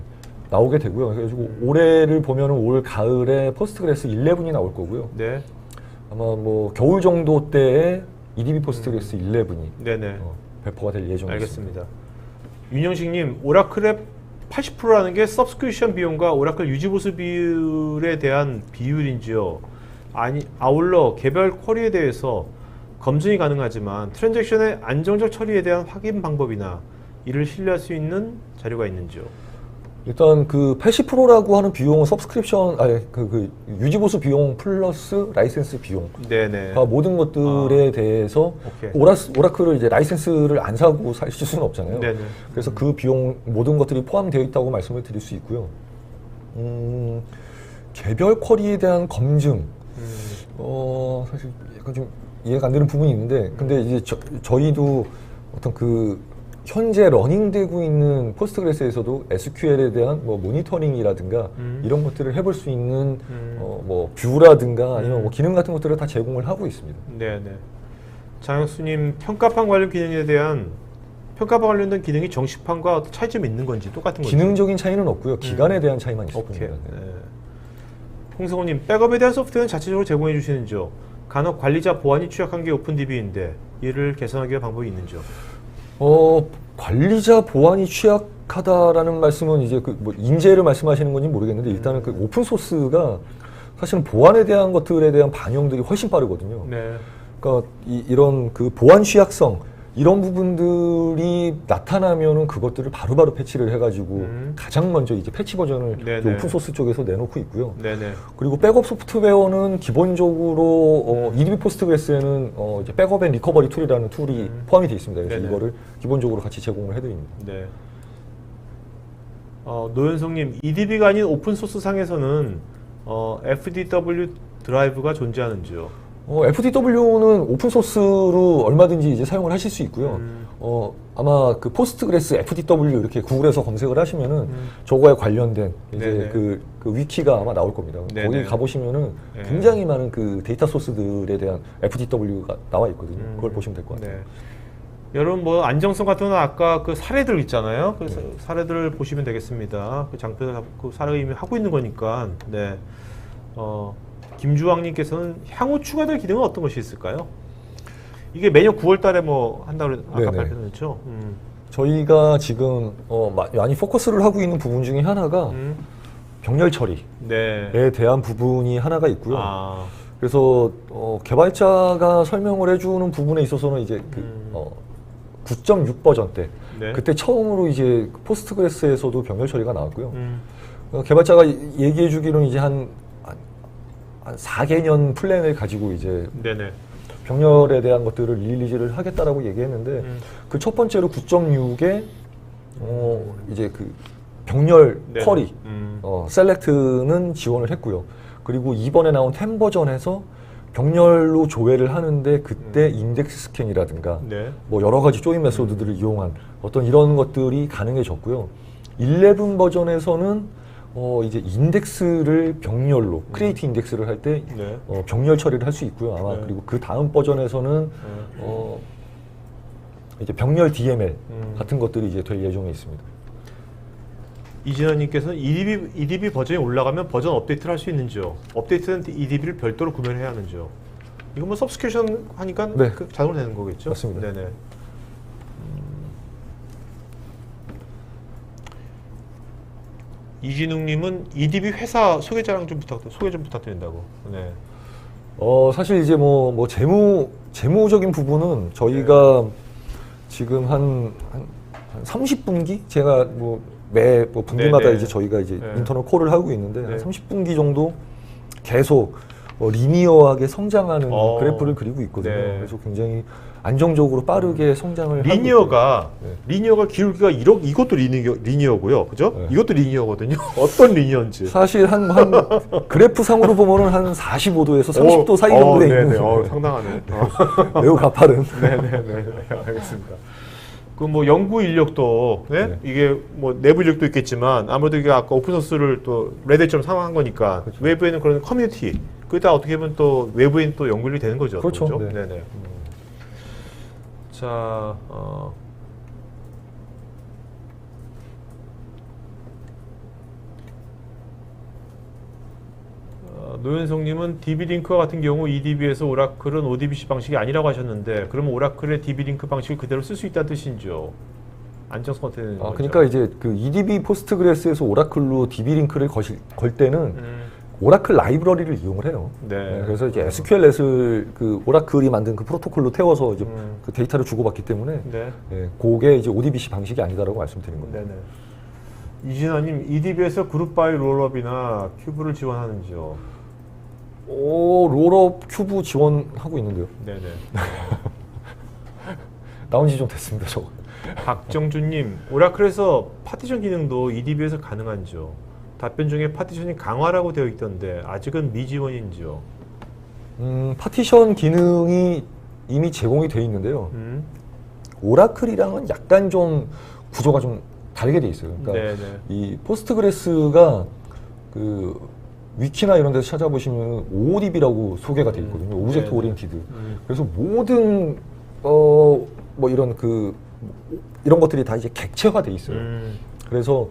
나오게 되고요. 그래가지고 올해를 보면은 올 가을에 포스트그레스 11이 나올 거고요. 네. 아마 뭐 겨울 정도 때에 EDB 포스트그레스 11이 네네. 배포가 될 예정입니다. 알겠습니다. 윤영식님, 오라클의 80%라는 게 서브스크립션 비용과 오라클 유지보수 비율에 대한 비율인지요? 아니, 아울러 개별 쿼리에 대해서 검증이 가능하지만 트랜잭션의 안정적 처리에 대한 확인 방법이나 이를 신뢰할 수 있는 자료가 있는지요? 일단 그 80%라고 하는 비용은 서브스크립션, 그 유지보수 비용 플러스 라이센스 비용. 네네. 모든 것들에 대해서 오케이. 오라클을 이제 라이센스를 안 사고 사실 수는 없잖아요. 네네. 그래서 그 비용 모든 것들이 포함되어 있다고 말씀을 드릴 수 있고요. 개별 쿼리에 대한 검증, 사실 약간 좀 이해가 안 되는 부분이 있는데, 근데 이제 저희도 어떤 그 현재 러닝되고 있는 포스트그레스에서도 SQL에 대한 뭐 모니터링이라든가 이런 것들을 해볼 수 있는 뭐 뷰라든가 아니면 뭐 기능 같은 것들을 다 제공을 하고 있습니다. 네네. 장혁수님, 평가판 관련 기능에 대한 평가판 관련된 기능이 정식판과 어떤 차이점이 있는 건지 똑같은 건지? 기능적인 차이는 없고요. 기간에 대한 차이만 있을 오케이. 뿐입니다. 네. 네. 홍성호님, 백업에 대한 소프트웨어는 자체적으로 제공해 주시는지요? 간혹 관리자 보안이 취약한 게 오픈DB인데 이를 개선하기 위한 방법이 있는지요? 관리자 보안이 취약하다라는 말씀은 이제 그 뭐 인재를 말씀하시는 건지 모르겠는데 일단은 그 오픈 소스가 사실은 보안에 대한 것들에 대한 반영들이 훨씬 빠르거든요. 네. 그러니까 이런 그 보안 취약성 이런 부분들이 나타나면은 그것들을 바로바로 패치를 해가지고 가장 먼저 이제 패치 버전을 네네. 오픈 소스 쪽에서 내놓고 있고요. 네네. 그리고 백업 소프트웨어는 기본적으로 EDB 포스트그레스에는 이제 백업 앤 리커버리 툴이라는 툴이 포함이 되어 있습니다. 그래서 네네. 이거를 기본적으로 같이 제공을 해드립니다. 네. 노현성님, EDB가 아닌 오픈 소스 상에서는 FDW 드라이브가 존재하는지요? FDW는 오픈 소스로 얼마든지 이제 사용을 하실 수 있고요. 아마 그 포스트그레스 FDW 이렇게 구글에서 검색을 하시면은 저거에 관련된 이제 네네. 그 위키가 아마 나올 겁니다. 네네. 거기 가보시면은 네. 굉장히 많은 그 데이터 소스들에 대한 FDW가 나와 있거든요. 그걸 보시면 될 것 같아요. 네. 여러분 뭐 안정성 같은 건 아까 그 사례들 있잖아요. 그래서 사례들을 보시면 되겠습니다. 그 장표에서 그 사례가 이미 하고 있는 거니까. 네. 김주왕님께서는 향후 추가될 기능은 어떤 것이 있을까요? 이게 매년 9월달에 뭐 한다고 아까 네네. 발표했죠. 저희가 지금 많이 포커스를 하고 있는 부분 중에 하나가 병렬 처리에 네. 대한 부분이 하나가 있고요. 아. 그래서 개발자가 설명을 해주는 부분에 있어서는 이제 그 9.6 버전 때 네. 그때 처음으로 이제 포스트그레스에서도 병렬 처리가 나왔고요. 개발자가 얘기해주기로는 이제 한 4개년 플랜을 가지고 이제 네네. 병렬에 대한 것들을 릴리즈를 하겠다라고 얘기했는데 그 첫 번째로 9.6에 이제 그 병렬 네네. 쿼리 셀렉트는 지원을 했고요. 그리고 이번에 나온 10 버전에서 병렬로 조회를 하는데 그때 인덱스 스캔이라든가 네. 뭐 여러 가지 조인 메소드들을 이용한 어떤 이런 것들이 가능해졌고요. 11 버전에서는 이제 인덱스를 병렬로 크리에이트 인덱스를 할 때 네. 병렬 처리를 할 수 있고요. 아마 네. 그리고 그 다음 버전에서는 이제 병렬 DML 같은 것들이 이제 될 예정에 있습니다. 이진아님께서는 EDB 버전이 올라가면 버전 업데이트를 할 수 있는지요? 업데이트된 EDB를 별도로 구매를 해야 하는지요? 이건 뭐 서브스크립션 하니까 네. 그 자동으로 되는 거겠죠? 맞습니다. 네네. 이진웅님은 EDB 회사 소개 좀 부탁드린다고. 네. 사실 이제 뭐 재무적인 부분은 저희가 지금 한 30분기 제가 매 분기마다 네네. 이제 저희가 이제 네. 인터널 콜을 하고 있는데 네. 한 30분기 정도 계속 리니어하게 성장하는 그래프를 그리고 있거든요. 네. 그래서 굉장히 안정적으로 빠르게 성장을 하고 리니어가 있고요. 리니어가 기울기가 이것도 리니어고요, 그죠? 네. 이것도 리니어거든요. 어떤 리니어인지. 사실 한 그래프 상으로 보면은 한 45도에서 30도 사이 정도 돼 있는 상당하네. 매우 가파른. 네네네. 알겠습니다. 그 뭐 연구 인력도 네. 이게 뭐 내부 인력도 있겠지만 아무래도 이게 아까 오픈 소스를 또 레드처럼 사용한 거니까 그렇죠. 외부에는 그런 커뮤니티 그다 어떻게 보면 또 외부인 또 연구 인력이 되는 거죠. 또, 그렇죠. 그죠? 네. 네네. 자, 노현성님은 DB링크와 같은 경우 EDB에서 오라클은 ODBC 방식이 아니라고 하셨는데 그러면 오라클의 DB링크 방식을 그대로 쓸 수 있다는 뜻인지요? 안정성 어떻게 되는 거죠? 그러니까 이제 그 EDB 포스트그레스에서 오라클로 DB 링크를 걸 때는 오라클 라이브러리를 이용을 해요. 네. 그래서 이제 SQL넷을 그 오라클이 만든 그 프로토콜로 태워서 이제 그 데이터를 주고받기 때문에 네. 그게 이제 ODBC 방식이 아니다라고 말씀드린 겁니다. 네네. 이진아님, EDB에서 그룹 바이 롤업이나 큐브를 지원하는지요? 롤업 큐브 지원하고 있는데요. 네네. 나온 지 좀 됐습니다, 저거. 박정준님, 오라클에서 파티션 기능도 EDB에서 가능한지요? 답변 중에 파티션이 강화라고 되어 있던데 아직은 미지원인지요? 파티션 기능이 이미 제공이 되어 있는데요. 오라클이랑은 약간 좀 구조가 좀 다르게 돼 있어요. 그러니까 네네. 이 포스트그레스가 그 위키나 이런 데서 찾아보시면 OODB라고 소개가 돼 있거든요. 오브젝트 네네. 오리엔티드. 그래서 모든 뭐 이런 것들이 다 이제 객체화돼 있어요. 그래서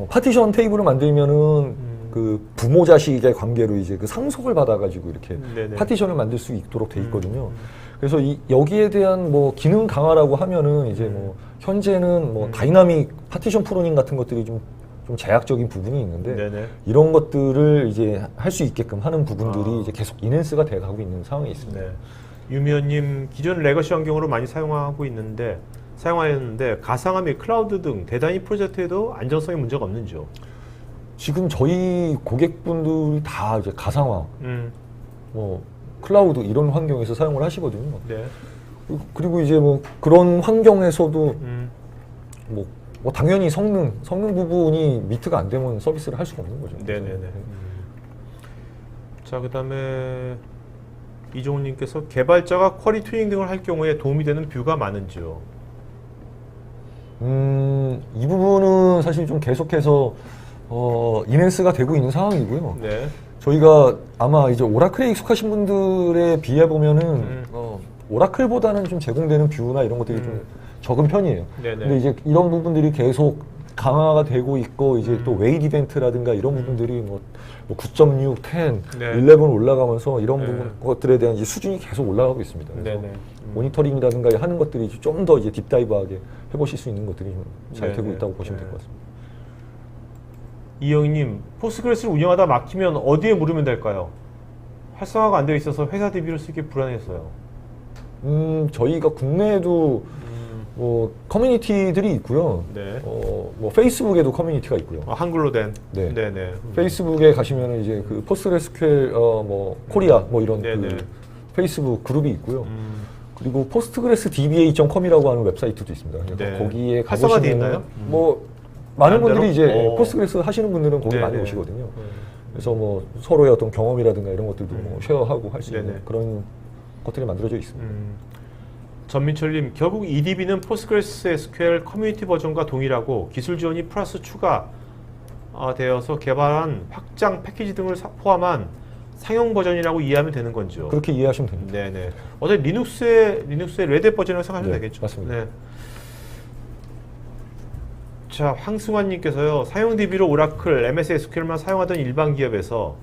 파티션 테이블을 만들면은 그 부모 자식의 관계로 이제 그 상속을 받아가지고 이렇게 네네. 파티션을 만들 수 있도록 돼 있거든요. 그래서 여기에 대한 뭐 기능 강화라고 하면은 이제 뭐 현재는 뭐 다이나믹 파티션 프로닝 같은 것들이 좀 제약적인 부분이 있는데 네네. 이런 것들을 이제 할 수 있게끔 하는 부분들이 이제 계속 인핸스가 돼 가고 있는 상황이 있습니다. 네. 유미연님, 기존 레거시 환경으로 많이 사용하였는데 가상화 및 클라우드 등 대단히 프로젝트에도 안정성에 문제가 없는지요? 지금 저희 고객분들이 다 이제 가상화, 뭐 클라우드 이런 환경에서 사용을 하시거든요. 네. 그리고 이제 뭐 그런 환경에서도 뭐 당연히 성능 부분이 미트가 안 되면 서비스를 할 수가 없는 거죠. 네네네. 자, 그다음에 이종훈님께서 개발자가 쿼리 튜닝 등을 할 경우에 도움이 되는 뷰가 많은지요? 이 부분은 사실 좀 계속해서 인핸스가 되고 있는 상황이고요. 네. 저희가 아마 이제 오라클에 익숙하신 분들에 비해 보면은 오라클보다는 좀 제공되는 뷰나 이런 것들이 좀 적은 편이에요. 네네. 근데 이제 이런 부분들이 계속 강화가 되고 있고 이제 또 웨이트 이벤트라든가 이런 부분들이 뭐 9.6, 10, 네. 11 올라가면서 이런 네. 부분 것들에 대한 이제 수준이 계속 올라가고 있습니다. 그래서 네네. 모니터링이라든가 하는 것들이 좀 더 이제 딥다이브하게 해보실 수 있는 것들이 좀 잘 되고 네네. 있다고 보시면 될 네. 것 같습니다. 이영희님, 포스트그레스를 운영하다 막히면 어디에 물으면 될까요? 활성화가 안 되어 있어서 회사 DB를 쓰기 불안해서요. 저희가 국내에도 뭐 커뮤니티들이 있고요. 네. 뭐 페이스북에도 커뮤니티가 있고요. 한글로 된. 네. 네네. 페이스북에 가시면은 이제 그 포스트그레스QL 뭐 코리아 뭐 이런 네네. 그 페이스북 그룹이 있고요. 그리고 postgresdba.com이라고 하는 웹사이트도 있습니다. 그러니까 네. 거기에 활성화돼 가보시면 있나요? 뭐 많은 나름대로? 분들이 이제 오. 포스트그레스 하시는 분들은 거기 많이 네네. 오시거든요. 그래서 뭐 서로의 어떤 경험이라든가 이런 것들도 뭐 쉐어하고 할 수 있는 네네. 그런 것들이 만들어져 있습니다. 전민철님, 결국 EDB는 PostgreSQL 커뮤니티 버전과 동일하고 기술 지원이 플러스 추가되어서 개발한 확장 패키지 등을 포함한 상용 버전이라고 이해하면 되는 건지요? 그렇게 이해하시면 됩니다. 네네. 어차피 리눅스의 레드 버전이라고 생각하면 네, 되겠죠. 맞습니다. 네. 자, 황승환님께서요. 사용 DB로 오라클, MS SQL만 사용하던 일반 기업에서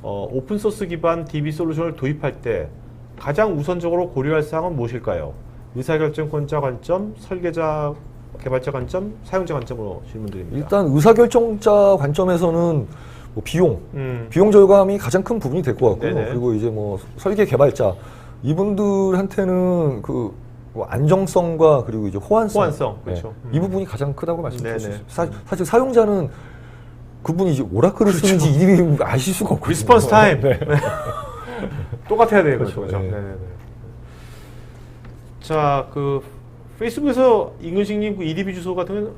오픈소스 기반 DB 솔루션을 도입할 때 가장 우선적으로 고려할 사항은 무엇일까요? 의사결정권자 관점, 설계자, 개발자 관점, 사용자 관점으로 질문드립니다. 일단 의사결정자 관점에서는 뭐 비용 절감이 가장 큰 부분이 될 것 같고요. 네네. 그리고 이제 뭐 설계 개발자 이분들한테는 그 뭐 안정성과 그리고 이제 호환성, 그렇죠. 이 부분이 가장 크다고 말씀드릴 수 네네. 있어요. 사실 사용자는 그분이 이제 오라클을 쓰는지 이름이 아실 수가 없거든요. 리스폰스 타임. 네. 똑같아야 돼요. 그렇죠. 그렇죠. 네. 네네네. 자, 그 페이스북에서 이근식님 그 EDB 주소 같은 건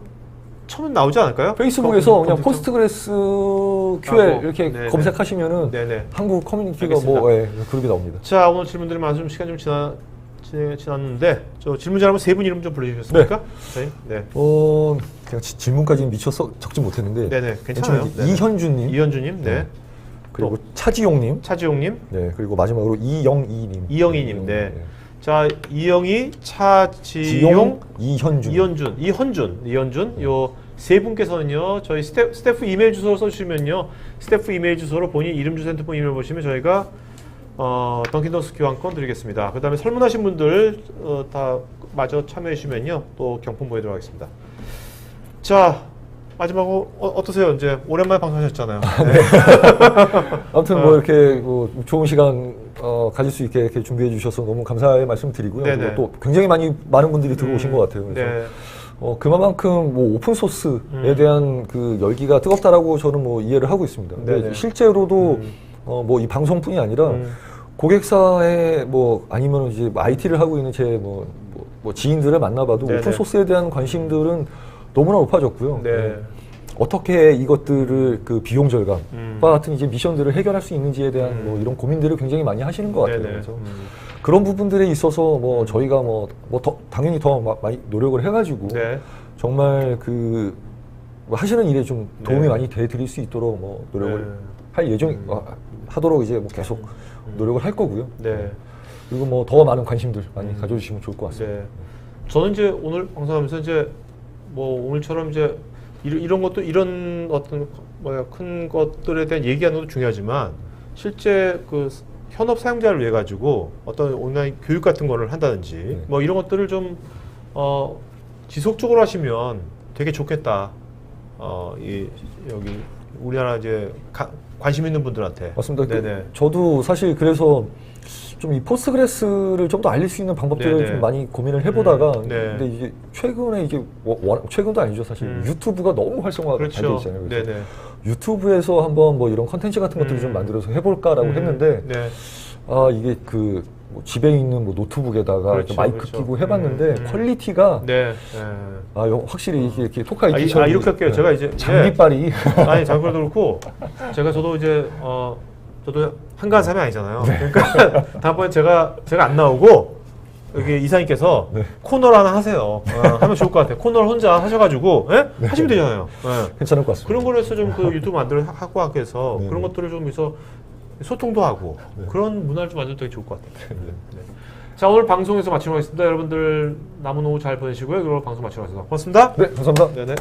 처음 나오지 않을까요? 페이스북에서 그냥 검색창? 포스트그레스 QL 뭐, 이렇게 네네. 검색하시면은 네네. 한국 커뮤니티가 알겠습니다. 뭐 그룹이 나옵니다. 자, 오늘 질문들이 많아서 좀 시간 좀 지났는데 저 질문자 한번 세 분 이름 좀 불러주시겠습니까? 네. 제가 질문까지는 미처 적지 못했는데. 네네. 괜찮아요. 괜찮아요. 이현주님, 이현주님, 네. 그리고 차지용님, 차지용님, 네, 그리고 마지막으로 이영희님. 이영희님, 네. 자, 이영희, 차지용, 지용, 이현준. 이현준, 요 세 분께서는요, 저희 스태프 이메일 주소를 써주시면요, 스태프 이메일 주소로 본인 이름, 주소, 핸드폰 이메일 보시면 저희가 던킨더스 교환권 드리겠습니다. 그 다음에 설문하신 분들 다 마저 참여해 주시면요, 또 경품 보내도록 하겠습니다. 자, 마지막으로 어떠세요? 이제 오랜만에 방송하셨잖아요. 네. 아무튼 뭐 이렇게 뭐 좋은 시간 가질 수 있게 이렇게 준비해 주셔서 너무 감사의 말씀 드리고요. 네네. 그리고 또 굉장히 많은 분들이 들어오신 것 같아요. 그래서 네. 그만큼 뭐 오픈 소스에 대한 그 열기가 뜨겁다라고 저는 뭐 이해를 하고 있습니다. 근데 네네. 실제로도 뭐 이 방송뿐이 아니라 고객사에 뭐 아니면 이제 IT를 하고 있는 제 뭐 지인들을 만나봐도 네네. 오픈 소스에 대한 관심들은 너무나 높아졌고요. 네. 어떻게 이것들을 그 비용 절감과 같은 이제 미션들을 해결할 수 있는지에 대한 뭐 이런 고민들을 굉장히 많이 하시는 것 같아요. 네네. 그래서 그런 부분들에 있어서 뭐 저희가 당연히 더 많이 노력을 해가지고 네. 정말 그 뭐 하시는 일에 좀 도움이 네. 많이 되드릴 수 있도록 뭐 노력을 네. 할 하도록 이제 뭐 계속 노력을 할 거고요. 네. 그리고 뭐 더 많은 관심들 많이 가져주시면 좋을 것 같습니다. 네. 저는 이제 오늘 방송하면서 이제 뭐 오늘처럼 이제 이런 것도 이런 어떤 큰 것들에 대한 얘기하는 것도 중요하지만 실제 그 현업 사용자를 위해 가지고 어떤 온라인 교육 같은 거를 한다든지 뭐 이런 것들을 좀 지속적으로 하시면 되게 좋겠다. 여기 우리나라 이제 관심 있는 분들한테. 맞습니다. 네네. 저도 사실 그래서 좀 이 포스트그레스를 좀 더 알릴 수 있는 방법들을 네네. 좀 많이 고민을 해보다가 네. 근데 이제 최근에 이게 최근도 아니죠 사실 유튜브가 너무 활성화가 잘 돼 그렇죠. 있잖아요. 그래서 네네. 유튜브에서 한번 뭐 이런 컨텐츠 같은 것들을 좀 만들어서 해볼까라고 했는데 네. 이게 그 뭐 집에 있는 뭐 노트북에다가 그렇죠, 마이크 그렇죠. 끼고 해봤는데 퀄리티가 네. 확실히 이렇게 토카 IT처럼 이렇게 할게요. 제가 이제 장비빨이 아니 장비도 그렇고 저도 이제 저도 한가한 사람이 아니잖아요. 그러니까 다음번에 제가 안 나오고 여기 이사님께서 코너를 하나 하세요. 하면 좋을 것 같아요. 코너를 혼자 하셔가지고 하시면 되잖아요. 괜찮을 것 같습니다. 그런 거를 해서 좀 그 유튜브 하고 하게 해서 그런 것들을 좀 해서 소통도 하고 그런 문화를 좀 만들면 되게 좋을 것 같아요. 네. 자, 오늘 방송에서 마치도록 하겠습니다. 여러분들 남은 오후 잘 보내시고요. 그리고 방송 마치도록 하겠습니다. 고맙습니다. 네, 감사합니다. 네네.